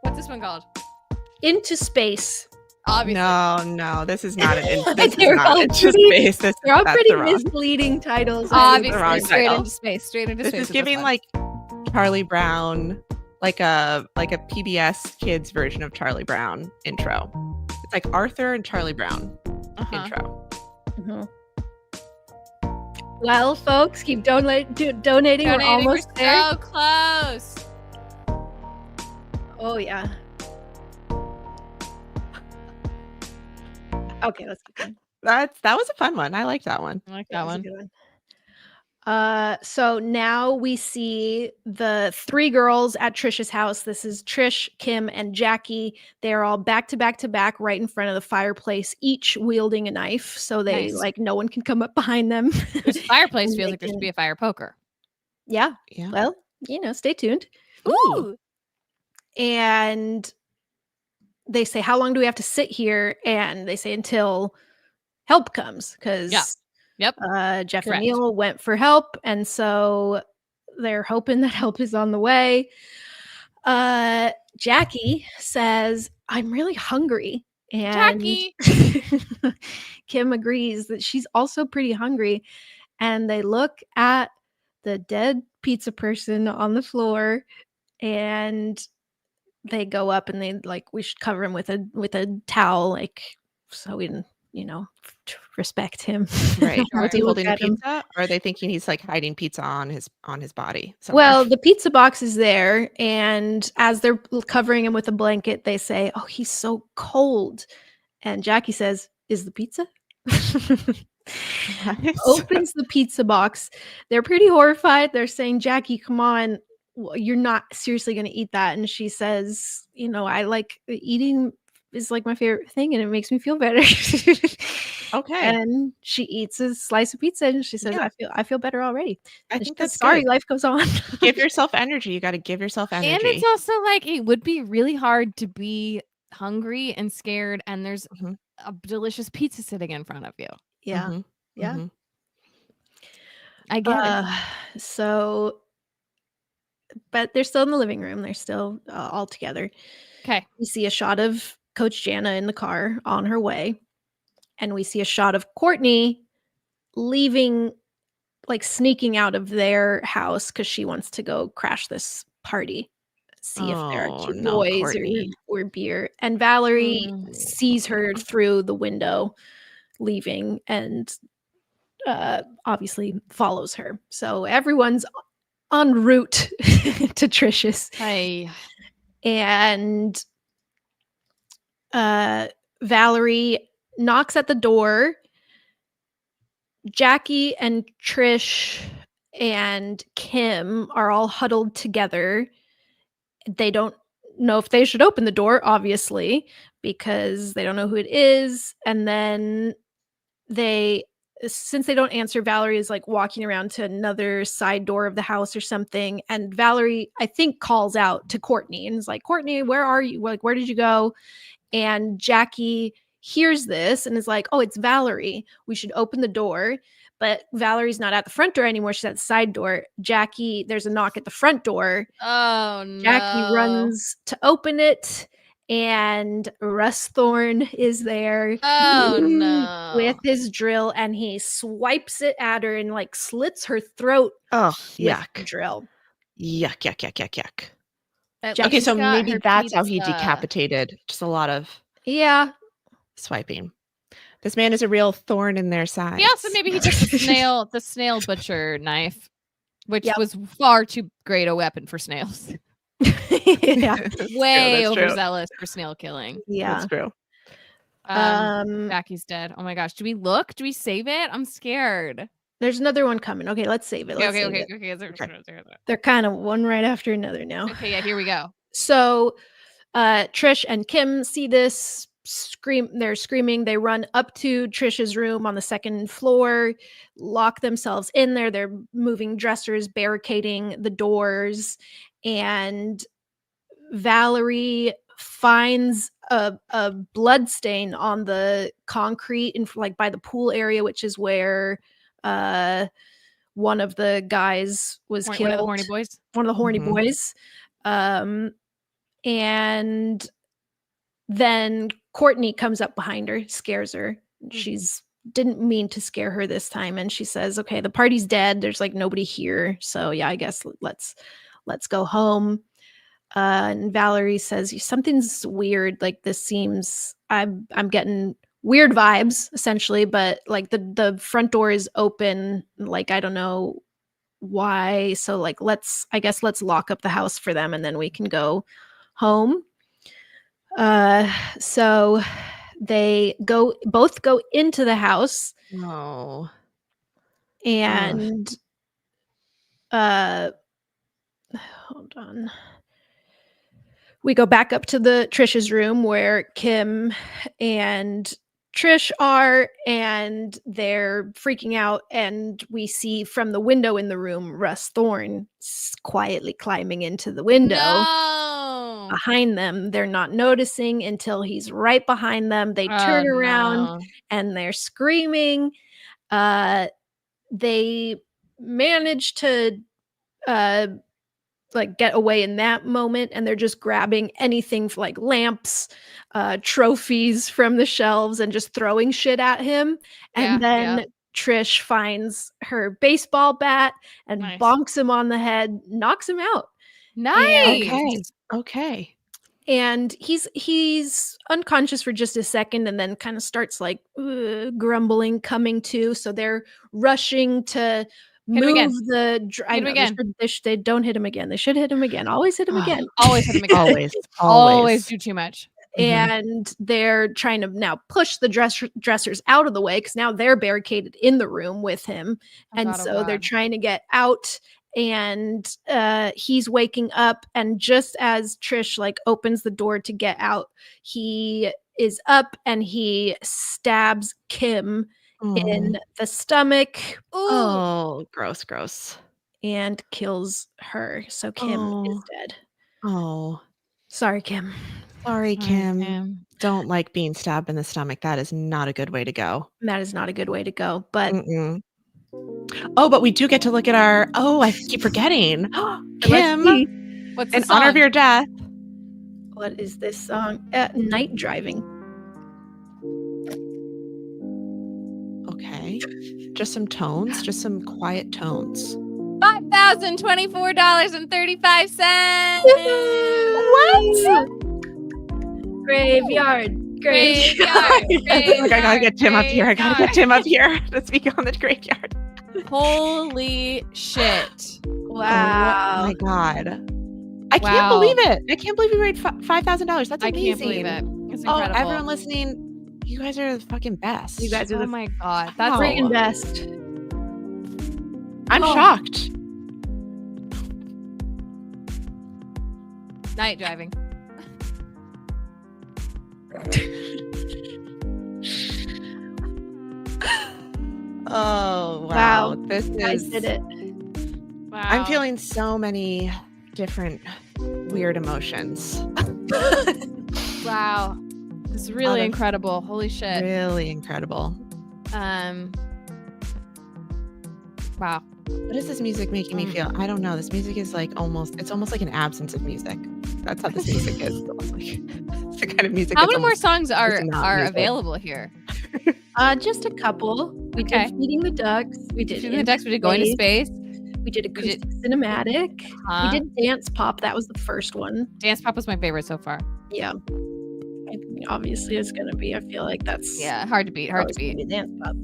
What's this one called? Into Space. Obviously. No, this is not this They're is not all Into pretty- Space. They're all That's pretty the wrong. misleading titles. Obviously, wrong straight title. into space. Straight into This space. is with giving one. like Charlie Brown, like a PBS Kids version of Charlie Brown intro. It's like Arthur and Charlie Brown intro. Mhm. Well, folks, keep donating. We're almost We're there. so close. Oh yeah. Okay, let's keep going. That was a fun one. I like that one. I like That that was a one. good one. So now we see the three girls at Trish's house. This is Trish, Kim, and Jackie. They are all back to back to back right in front of the fireplace, each wielding a knife. So they Nice. like no one can come up behind them. This fireplace And feels they like there should can- be a fire poker. Yeah. Yeah. Well, stay tuned. Ooh. And they say, how long do we have to sit here? And they say until help comes, because Yep. Jeff Correct. and Neil went for help, and so they're hoping that help is on the way. Jackie says, I'm really hungry. And Jackie. Kim agrees that she's also pretty hungry. And they look at the dead pizza person on the floor, and they go up and they like, we should cover him with a towel, like, so we can, respect him. Right. Sure. Is he Look holding the at him. pizza? Or are they thinking he's like hiding pizza on his body? somewhere? Well, the pizza box is there, and as they're covering him with a blanket, they say, "Oh, he's so cold." And Jackie says, "Is the pizza?" Opens the pizza box. They're pretty horrified. They're saying, "Jackie, come on. You're not seriously going to eat that." And she says, I like eating is like my favorite thing, and it makes me feel better. Okay. And she eats a slice of pizza, and she says, Yeah. I feel better already. I And she think says, that's sorry, good. life goes on. Give yourself energy. You got to give yourself energy. And it's also like it would be really hard to be hungry and scared, and there's Mhm. a delicious pizza sitting in front of you. Yeah. Mhm. Yeah. Mhm. I get it. So, but they're still in the living room. They're still all together. Okay. We see a shot of Coach Jana in the car on her way. And we see a shot of Courtney leaving, like sneaking out of their house because she wants to go crash this party. See if there are Oh, cute no, boys Courtney. or beer. And Valerie Mm. sees her through the window leaving and obviously follows her. So everyone's en route to Trish's. Hey. And Valerie knocks at the door. Jackie and Trish and Kim are all huddled together. They don't know if they should open the door, obviously, because they don't know who it is. And then since they don't answer, Valerie is like walking around to another side door of the house or something. And Valerie, I think, calls out to Courtney and is like, Courtney, where are you? Like, where did you go? And Jackie hears this and is like, oh, it's Valerie. We should open the door. But Valerie's not at the front door anymore. She's at the side door. Jackie, there's a knock at the front door. Oh no. Jackie runs to open it, and Russ Thorne is there. Oh no. With his drill, and he swipes it at her and like slits her throat Oh, with yuck. the drill. Yuck. At Okay, least so got maybe her that's how he pizza. decapitated. Just a lot of Yeah. swiping. This man is a real thorn in their side. He also maybe he took the snail butcher knife, which Yep. was far too great a weapon for snails. Yeah. Way That's true. overzealous for snail killing. Yeah. That's true. Jackie's dead. Oh my gosh. Do we look? Do we save it? I'm scared. There's another one coming. Okay, let's save it. Okay. They're kind of one right after another now. Okay, yeah, here we go. So Trish and Kim see this, they're screaming. They run up to Trish's room on the second floor, lock themselves in there. They're moving dressers, barricading the doors, and Valerie finds a blood stain on the concrete in like by the pool area, which is where one of the guys was killed. One of the horny boys. One of the horny boys. And then Courtney comes up behind her, scares her. She's didn't mean to scare her this time, and she says, "Okay, the party's dead. There's like nobody here, so yeah, I guess let's go home." And Valerie says, "Something's weird. Like this seems I'm getting weird vibes, essentially, but like the front door is open. Like I don't know why. So like let's lock up the house for them, and then we can go home." So they both go into the house. Oh. And hold on. We go back up to the Trish's room where Kim and Trish are, and they're freaking out, and we see from the window in the room Russ Thorne quietly climbing into the window. No. Behind them. They're not noticing until he's right behind them. They turn around and they're screaming. They manage to like get away in that moment, and they're just grabbing anything for like lamps, trophies from the shelves, and just throwing shit at him. And then Trish finds her baseball bat and bonks him on the head, knocks him out. Nice. Okay. And he's unconscious for just a second, and then kind of starts like grumbling, coming to. So they're rushing to move the. They don't hit him again. They should hit him again. Always hit him again. Always hit him again. Always do too much. And they're trying to now push the dressers out of the way, because now they're barricaded in the room with him. They're trying to get out. And he's waking up, and just as Trish like opens the door to get out, he is up and he stabs Kim in the stomach. Oh, gross. And kills her. So Kim is dead. Oh. Sorry, Kim. Sorry, Kim. Don't like being stabbed in the stomach. That is not a good way to go. That is not a good way to go. But oh, but we do get to look at our. Oh, I keep forgetting. Kim, what's the in song? honor of your death. What is this song? Night Driving. Okay. Just some tones. Just some quiet tones. $5,024.35. What? Graveyard. I gotta get Tim up here. To speak on the graveyard. Holy shit. Wow. Oh my God. I can't believe it. I can't believe you raised $5,000. That's amazing. I can't believe it. It's incredible. Everyone listening, you guys are the fucking best. You guys are oh my God. That's freaking best. I'm shocked. Night driving. Oh, wow. This is. I did it. Wow. I'm feeling so many different weird emotions. Wow. This is really incredible. Holy shit. Really incredible. Wow. What is this music making me feel? I don't know. This music is like it's almost like an absence of music. That's how this music is. It's the kind of music. How many more songs are available here? Just a couple. We did Feeding the Ducks. We did Feeding the Ducks. We did Going to Space. We did Acoustic Cinematic. We did Dance Pop. That was the first one. Dance Pop was my favorite so far. Yeah. I mean, obviously, it's going to be. I feel like that's hard to beat. Hard to beat. Dance Pop.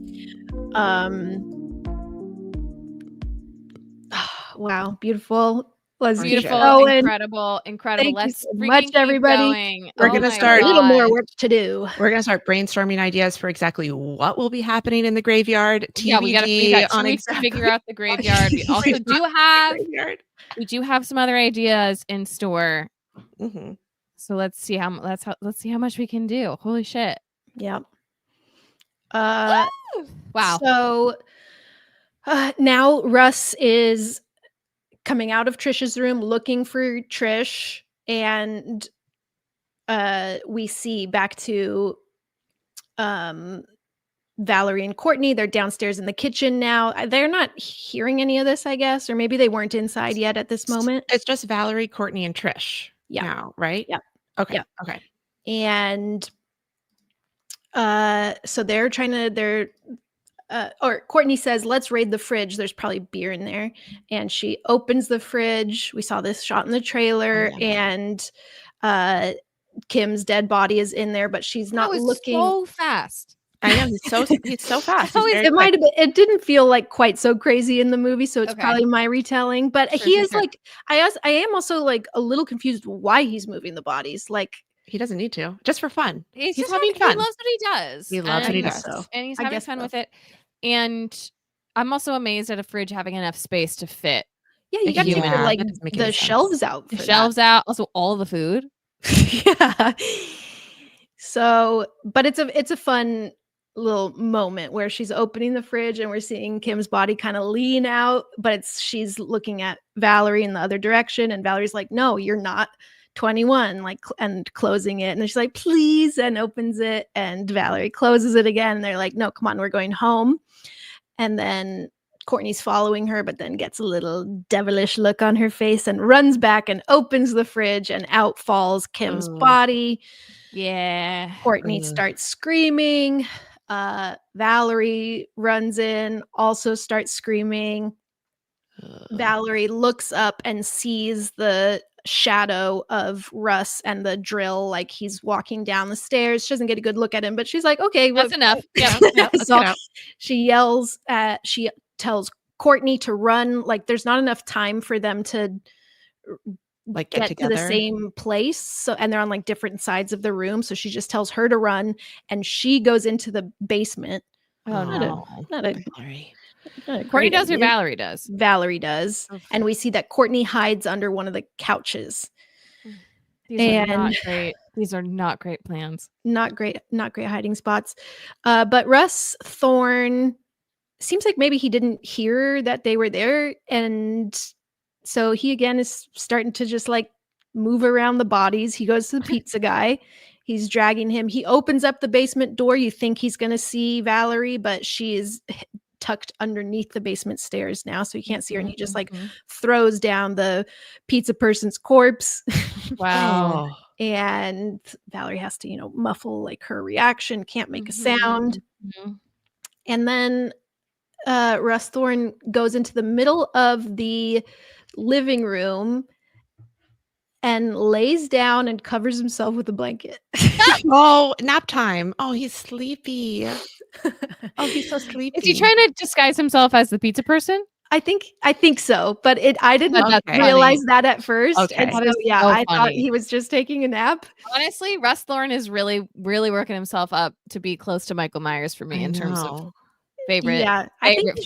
Wow, beautiful. Let's keep Beautiful, going. incredible. Thank you Let's so freaking much, keep everybody. going. We're Oh gonna my start- A little more God. work to do. We're going to start brainstorming ideas for exactly what will be happening in the graveyard. Yeah, we got to TBD figure on out exactly figure out the graveyard. We also Please do not have the graveyard. some other ideas in store. Mhm. So let's see how much we can do. Holy shit! Yep. Wow. So now Russ is coming out of Trish's room looking for Trish, and we see back to Valerie and Courtney. They're downstairs in the kitchen now. They're not hearing any of this, I guess, or maybe they weren't inside yet at this moment. It's just Valerie, Courtney, and Trish now, right? Yep. Okay. Yep. Okay. And so or Courtney says, let's raid the fridge. There's probably beer in there. And she opens the fridge. We saw this shot in the trailer. And Kim's dead body is in there, but she's not looking so fast. I know he's so fast. It might have been, it didn't feel like quite so crazy in the movie, so it's probably my retelling. But he is like, I am also like a little confused why he's moving the bodies. Like, he doesn't need to, just for fun. He's He's just having fun. He loves what he does. He loves what he does. So. And he's having fun with it. And I'm also amazed at a fridge having enough space to fit. Yeah, you got to put like the shelves out. The shelves out. Also, all the food. Yeah. So, but it's a fun little moment where she's opening the fridge and we're seeing Kim's body kind of lean out, but she's looking at Valerie in the other direction, and Valerie's like, "No, you're not 21," like, and closing it, and she's like, "Please," and opens it, and Valerie closes it again, and they're like, "No, come on, we're going home." And then Courtney's following her, but then gets a little devilish look on her face and runs back and opens the fridge, and out falls Kim's body. Yeah. Courtney starts screaming. Valerie runs in, also starts screaming. Valerie looks up and sees the shadow of Russ and the drill, like he's walking down the stairs. She doesn't get a good look at him, but she's like, okay, that's enough. Yeah. So she tells Courtney to run. Like, there's not enough time for them to like get to the same place. So, and they're on like different sides of the room. So she just tells her to run, and she goes into the basement. Oh, no. Not a Valerie. Courtney does or Valerie does? Valerie does. Oh. And we see that Courtney hides under one of the couches. These are not great. These are not great plans. Not great hiding spots. But Russ Thorne seems like maybe he didn't hear that they were there. And so he again is starting to just like move around the bodies. He goes to the pizza guy. He's dragging him. He opens up the basement door. You think he's going to see Valerie, but she is tucked underneath the basement stairs now, so he can't see her. And he just like throws down the pizza person's corpse. Wow. And Valerie has to, muffle like her reaction, can't make a sound. And then Russ Thorne goes into the middle of the living room and lays down and covers himself with a blanket. Oh, nap time. Oh, he's sleepy. Oh, he's so sleepy. Is he trying to disguise himself as the pizza person? I think so, but I didn't realize that at first. Okay. And so, yeah, I thought he was just taking a nap. Honestly, Russ Thorne is really, really working himself up to be close to Michael Myers for me in terms of favorite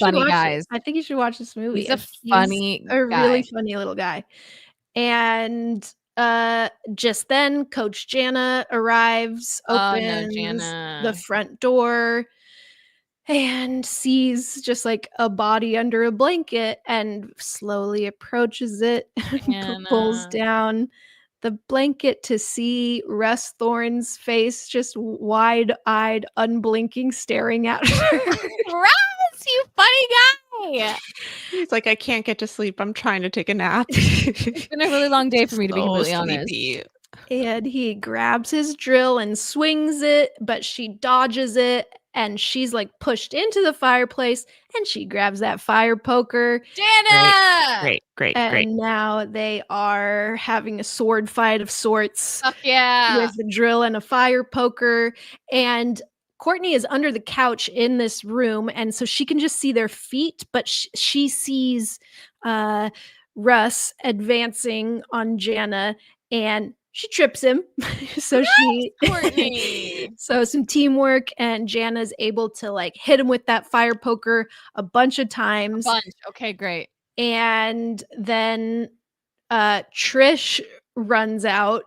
funny guys. I think you should watch this movie. He's a funny guy. Really funny little guy. And just then Coach Jana arrives, opens the front door, and sees just like a body under a blanket and slowly approaches it and pulls down the blanket to see Russ Thorne's face, just wide-eyed, unblinking, staring at her. Russ, you funny guy. He's like, I can't get to sleep. I'm trying to take a nap. It's been a really long day for me, to be completely honest. And he grabs his drill and swings it, but she dodges it. And she's like pushed into the fireplace, and she grabs that fire poker. Jana! Great. And now they are having a sword fight of sorts. Fuck yeah. With a drill and a fire poker. And Courtney is under the couch in this room, and so she can just see their feet, but she sees Russ advancing on Jana, and she trips him. So Courtney. so some teamwork, and Jana's able to like hit him with that fire poker a bunch of times. Okay, great. And then Trish runs out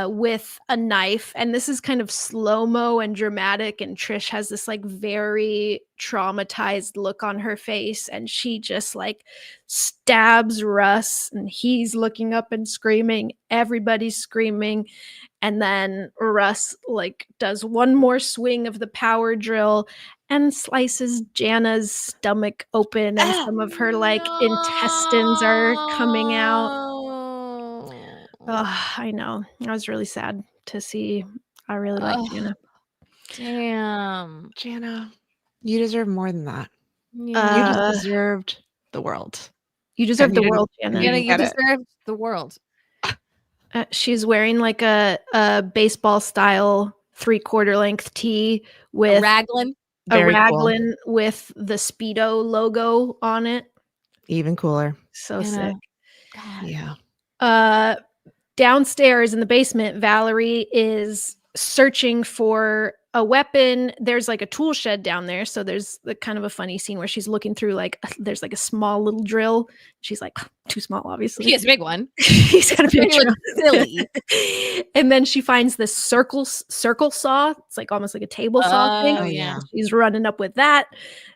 with a knife, and this is kind of slow-mo and dramatic, and Trish has this like very traumatized look on her face, and she just like stabs Russ, and he's looking up and screaming, everybody's screaming, and then Russ like does one more swing of the power drill and slices Jana's stomach open, and some of her like intestines are coming out. Oh, I know. I was really sad to see. I really like Jana. Damn. Jana, you deserve more than that. Yeah. You just deserved the world. You deserve And the you world, didn't- Jana. you You get it. deserve the world. She's wearing like a baseball style 3/4 length tee with Raglan. a Very cool. raglan with the Speedo logo on it. Even cooler. So Jana. sick. God. Yeah. Downstairs in the basement, Valerie is searching for a weapon. There's like a tool shed down there. So there's the kind of a funny scene where she's looking through there's like a small little drill. She's like, too small, obviously. He has a big one. He's got a big He looks drill. silly. And then she finds this circle saw. It's like almost like a table saw thing. Oh, yeah. She's running up with that.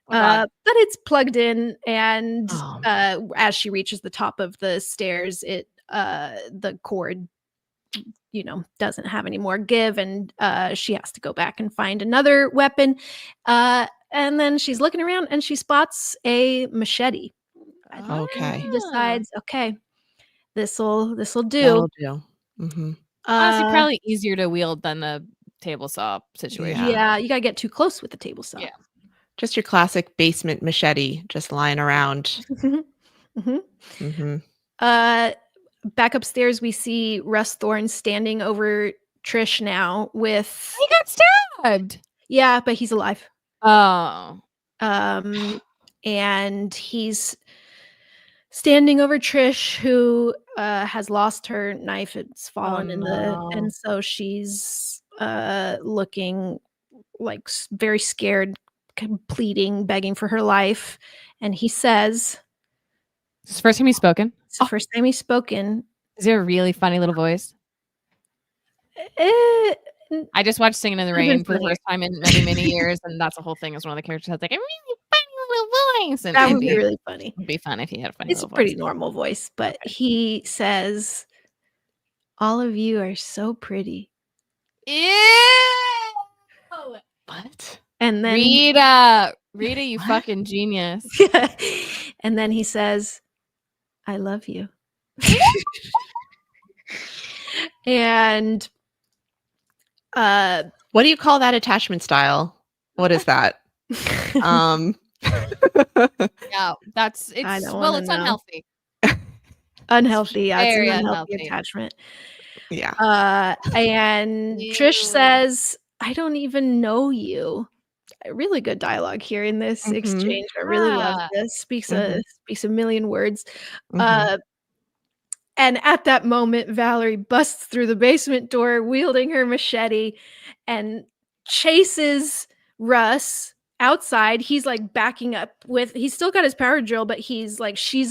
Oh, God. But it's plugged in, and Oh. as she reaches the top of the stairs, the cord doesn't have any more give, and she has to go back and find another weapon. And then she's looking around, and she spots a machete. Okay. She decides, okay, this'll do. That'll do. Mm-hmm. Honestly, probably easier to wield than the table saw situation. Yeah, you gotta get too close with the table saw. Yeah. Just your classic basement machete just lying around. Mhm. Mm-hmm. Back upstairs, we see Russ Thorne standing over Trish now with He got stabbed. yeah, but he's alive. Oh. And he's standing over Trish, who has lost her knife. It's fallen and so she's looking like very scared, pleading, begging for her life. And he says, This is the first time he's spoken. it's the first time he's spoken. Is he a really funny little voice? Eh, I just watched Singing in the Could've been Rain for the funnier. first time in many, many years, and that's the whole thing. Is one of the characters has like a really funny little voice. And that it'd would be really funny. It'd be fun if he had a funny It's a little pretty voice. normal voice, but he says, all of you are so pretty. Ew! What? And then Rita, you fucking genius. and then he says, I love you. And What do you call that attachment style? What is that? Yeah, it's don't well, wanna it's know. unhealthy. unhealthy. Yeah, it's Very an unhealthy unhealthy. attachment. Yeah. And Trish Ew. says, I don't even know you. Really good dialogue here in this Mhm. exchange. I really love Yeah. this. Speaks Mhm. a million words. Mhm. And at that moment, Valerie busts through the basement door wielding her machete and chases Russ outside. He's like backing up he's still got his power drill, but she's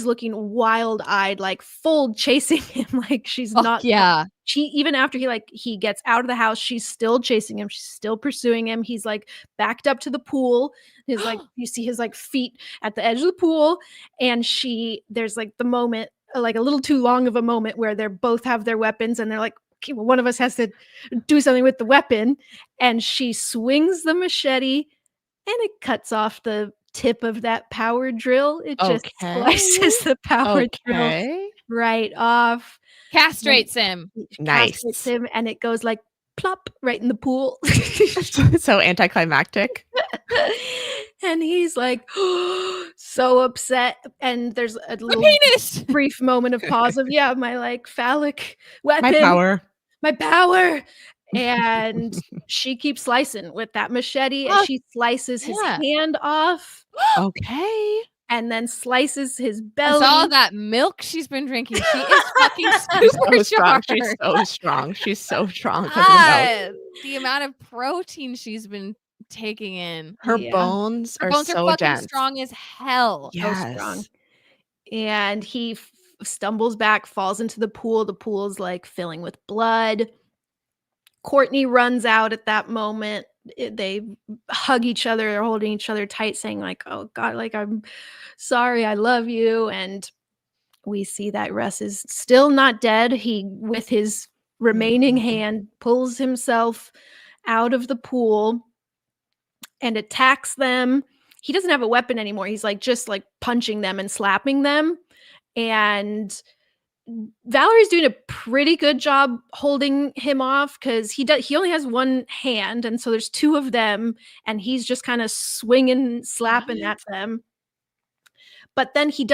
looking wild-eyed, like full chasing him. Like she's not. Yeah. Even after he gets out of the house, she's still chasing him. She's still pursuing him. He's like backed up to the pool. His like you see his like feet at the edge of the pool, and there's like the moment, like a little too long of a moment where they both have their weapons, and they're like, okay, well, one of us has to do something with the weapon, and she swings the machete, and it cuts off the tip of that power drill. It just slices the power drill Okay. right off. Castrates him. Nice. Castrates him, and it goes like plop right in the pool. So anticlimactic. And he's like so upset, and there's a The little penis. brief moment of pause of my like phallic weapon, My power. my power. And she keeps slicing with that machete, and Oh, she slices his yeah. hand off. Okay. and then slices his With belly. all that milk she's been drinking, she is fucking She's so strong. supercharged. She's so strong. She's so strong because of the milk. The amount of protein she's been taking in. Her Yeah. bones Her are bones so are fucking dense. strong as hell. Yes. strong. And he stumbles back, falls into the pool. The pool's like filling with blood. Courtney runs out at that moment. They hug each other. They're holding each other tight, saying like, "Oh God, like I'm sorry, I love you." And we see that Russ is still not dead. He, with his remaining hand, pulls himself out of the pool and attacks them. He doesn't have a weapon anymore. He's like just like punching them and slapping them. And Valerie's doing a pretty good job holding him off because he only has one hand, and so there's two of them, and he's just kind of swinging, slapping at them. But then he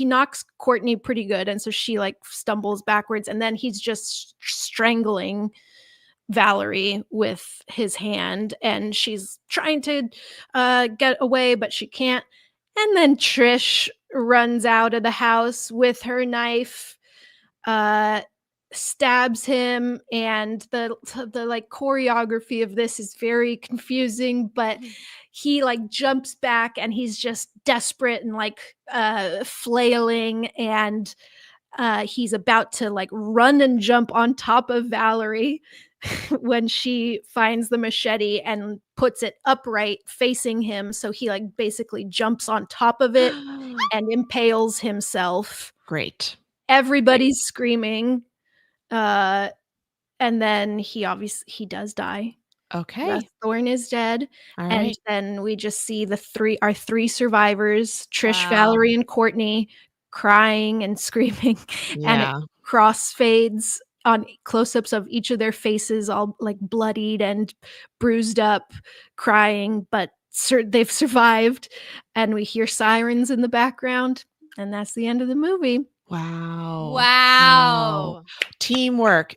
knocks Courtney pretty good, and so she like stumbles backwards, and then he's just strangling Valerie with his hand, and she's trying to get away, but she can't. And then Trish runs out of the house with her knife, stabs him, and the like choreography of this is very confusing, but he like jumps back and he's just desperate and like flailing, and he's about to like run and jump on top of Valerie when she finds the machete and puts it upright facing him, so he like basically jumps on top of it and impales himself. Great. Everybody's screaming, and then he does die. Okay. Russ Thorne is dead. All And right. then we just see our three survivors, Trish, Wow. Valerie, and Courtney, crying and screaming. And Yeah. it crossfades on close-ups of each of their faces, all like bloodied and bruised up, crying, but they've survived. And we hear sirens in the background, and that's the end of the movie. Wow. Wow. Teamwork.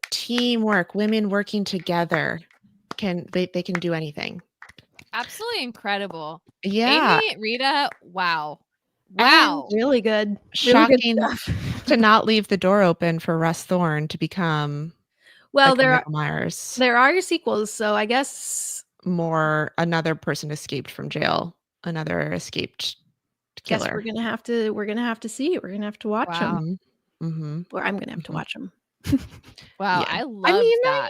Women working together. They can do anything. Absolutely incredible. Yeah. Amy, Rita, wow. Wow. Really good. Shocking to not leave the door open for Russ Thorne to become Well, like Michael Myers. there are sequels, so I guess Another person escaped from jail. Another escaped killer. we're gonna have to see it. We're gonna have to watch Wow. them. Mm-hmm. Or I'm gonna have to watch them. Wow. Yeah. I love I mean, that.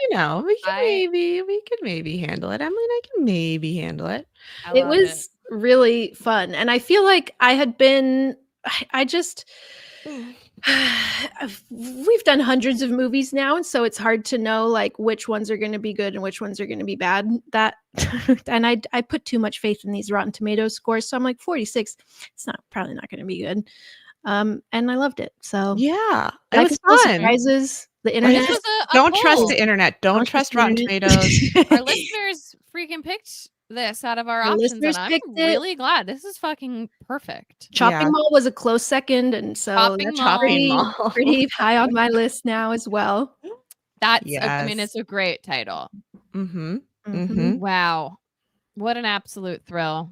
we could maybe handle it. Emily and I can maybe handle it. I It love was really fun, and I feel like I had been. I just. We've done hundreds of movies now, and so it's hard to know like which ones are going to be good and which ones are going to be bad. And I put too much faith in these Rotten Tomatoes scores, so I'm like 46. It's probably not going to be good. And I loved it. So Yeah, it like was no fun. surprises. The This internet. was a Don't trust poll. the internet. Don't trust the Rotten internet. Tomatoes. Our listeners freaking picked this out of our The options, listeners and I'm picked it. really glad. This is fucking perfect. Chopping Yeah. Mall was a close second, and so Chopping that's Mall. pretty high on my list now as well. That's, Yes. it's a great title. Mm-hmm. Mhm. Mhm. Wow. What an absolute thrill.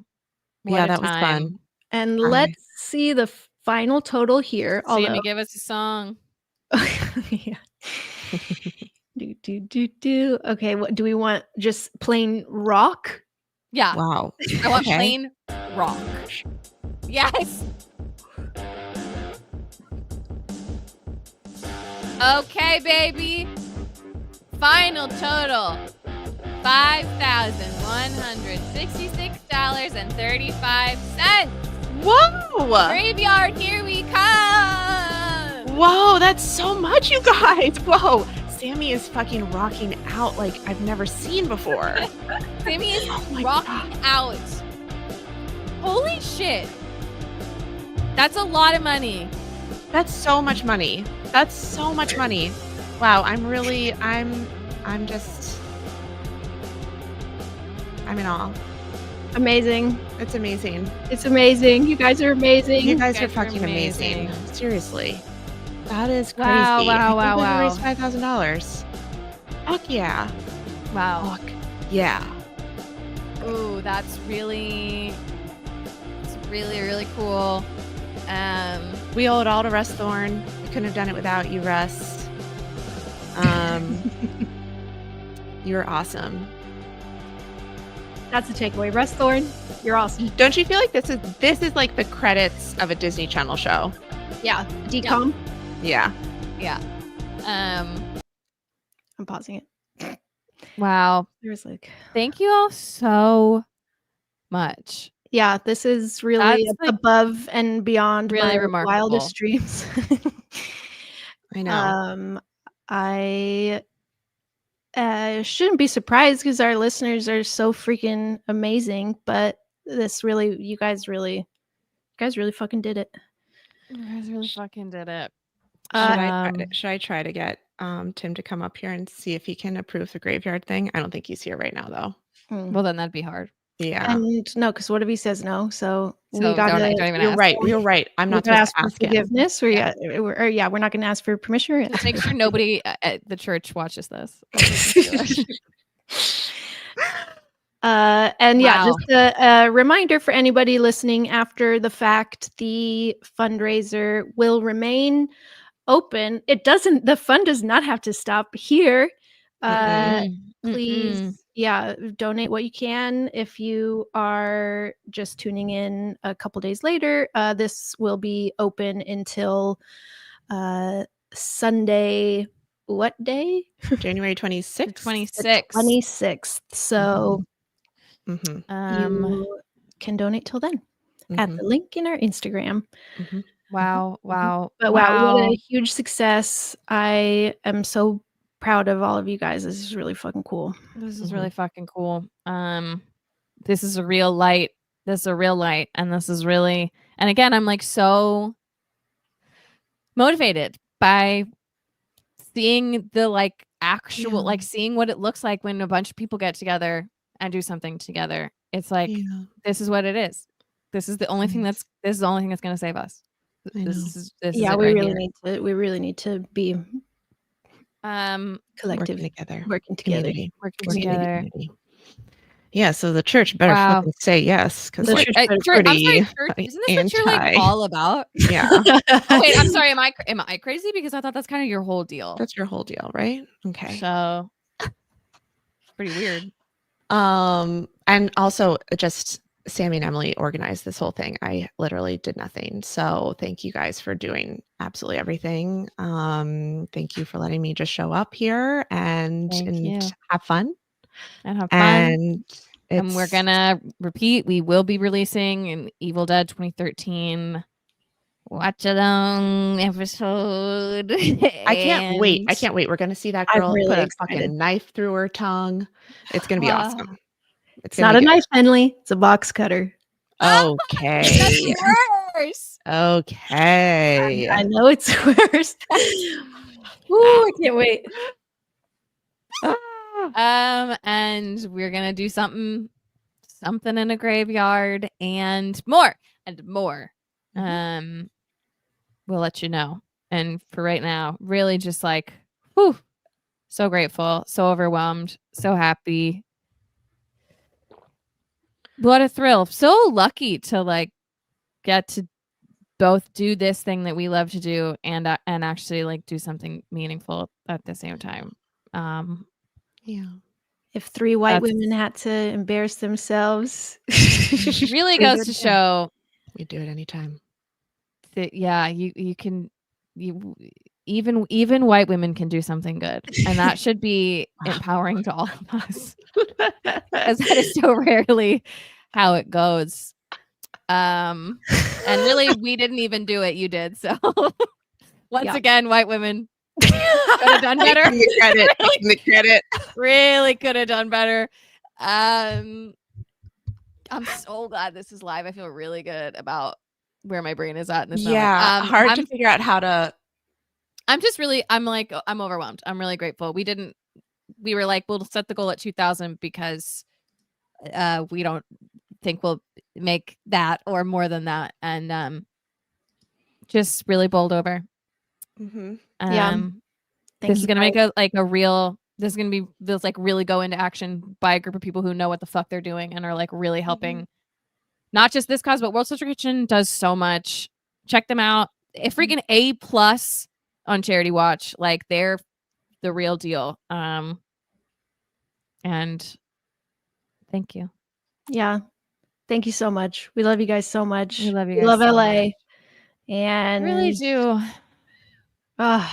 What Yeah, a that was time. fun. And All right. let's see the final total here. Sammy, give us a song. Yeah. do. Okay, what do we want? Just plain rock? Yeah. Wow. I want Okay. plain rock. Yes. Okay, baby. Final total $5,166.35. Whoa! Graveyard, here we come. Whoa, that's so much, you guys. Whoa. Sammy is fucking rocking out like I've never seen before. Sammy is my rocking out. Holy shit. That's a lot of money. That's so much money. That's so much money. Wow, I'm in awe. Amazing. It's amazing. It's amazing. You guys are amazing. You guys guys are are fucking amazing. amazing. Seriously. That is crazy. Wow, wow, I wow, think we raised $5,000. Fuck yeah. Wow. Fuck yeah. Ooh, that's really really, really cool. We owe it all to Russ Thorne. We couldn't have done it without you, Russ. You're awesome. That's the takeaway. Russ Thorne, you're awesome. Don't you feel like this is like the credits of a Disney Channel show? Yeah. Decom. Yeah. Yeah. I'm pausing it. Wow. There's like, Thank you all so much. yeah, this is really That's, like, above and beyond really my remarkable. wildest dreams. I know. I shouldn't be surprised because our listeners are so freaking amazing. But this really, you guys really fucking did it. You guys really fucking did it. Should I try to get Tim to come up here and see if he can approve the graveyard thing? I don't think he's here right now, though. Well, then that'd be hard. Yeah. And no, because what if he says no? So we So gotta. don't even You're ask. right. You're right. I'm We not gotta supposed ask to for ask him. forgiveness, or Yeah. we're not gonna ask for permission. Or Just make sure nobody at the church watches this. And yeah, Wow. just a reminder for anybody listening after the fact, the fundraiser will remain open. The fund does not have to stop here. Please, donate what you can. If you are just tuning in a couple days later, this will be open until Sunday. What day? January 26th. 26th. So Mm-hmm. you can donate till then at the link in our Instagram. Wow. But wow, what a huge success. I am so proud of all of you guys. This is really fucking cool. This is really fucking cool. This is a real light. This is a real light. And this is really, and again, I'm like so motivated by seeing the like actual, like seeing what it looks like when a bunch of people get together and do something together. It's like, this is what it is. This is the only thing this is the only thing that's going to save us. This is it we right really here. we really need to be collective, working together. Community. Yeah, so the church better fucking say yes, because church, isn't this what you're like all about? Yeah. Wait, I'm sorry. Am I crazy? Because I thought that's kind of your whole deal. That's your whole deal, right? Okay. So pretty weird. And also just Sammy and Emily organized this whole thing. I literally did nothing. So thank you guys for doing absolutely everything. Thank you for letting me just show up here and have fun. And we're gonna repeat. We will be releasing an Evil Dead 2013 watch along episode. I can't wait. We're gonna see that girl put a fucking knife through her tongue. It's gonna be awesome. It's not a knife, Henley. It's a box cutter. Okay. That's worse. Okay. I know it's worse. Ooh, I can't wait. And we're gonna do something in a graveyard and more. We'll let you know. And for right now, really just like, whew, so grateful, so overwhelmed, so happy. What a thrill. So lucky to like get to both do this thing that we love to do and actually like do something meaningful at the same time. Yeah. If 3 white women had to embarrass themselves, really goes to show we do it anytime. That you can even white women can do something good, and that should be empowering to all of us, because that is so rarely how it goes. And really, we didn't even do it. You did. So once again, white women could have done better. The credit. Really could have done better. I'm so glad this is live. I feel really good about where my brain is at in this moment. Hard to figure out how to. I'm overwhelmed. I'm really grateful. We were like, we'll set the goal at 2,000 because we don't think we'll make that or more than that. And just really bowled over. Mm-hmm. This is going to make this is going to be this like really go into action by a group of people who know what the fuck they're doing and are like really helping not just this cause, but World Central Kitchen does so much. Check them out. A freaking A+ on Charity Watch. Like, they're the real deal. And thank you. Yeah. Thank you so much. We love you guys so much. We love you We guys love so LA. much. And I really do. Love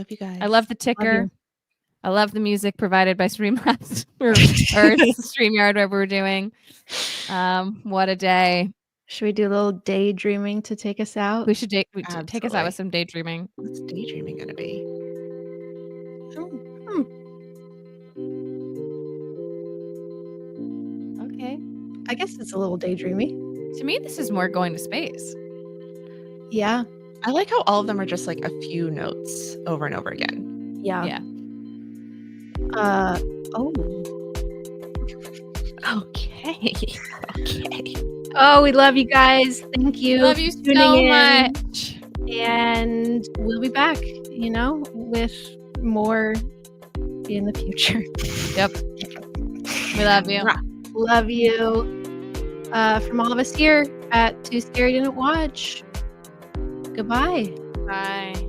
you guys. I love the love ticker. you. I love the music provided by Streamlabs or StreamYard, whatever we're doing. What a day. Should we do a little daydreaming to take us out? We should take us out Absolutely. with some daydreaming. What's daydreaming gonna be? Okay. I guess it's a little daydreamy. To me, this is more going to space. Yeah. I like how all of them are just like a few notes over and over again. Yeah. Yeah. Oh. Okay. Okay. Oh, we love you guys. Thank you. Love you for tuning so in. much. And we'll be back, with more in the future. Yep. We love you. Love you. From all of us here at Too Scary Didn't Watch. Goodbye. Bye.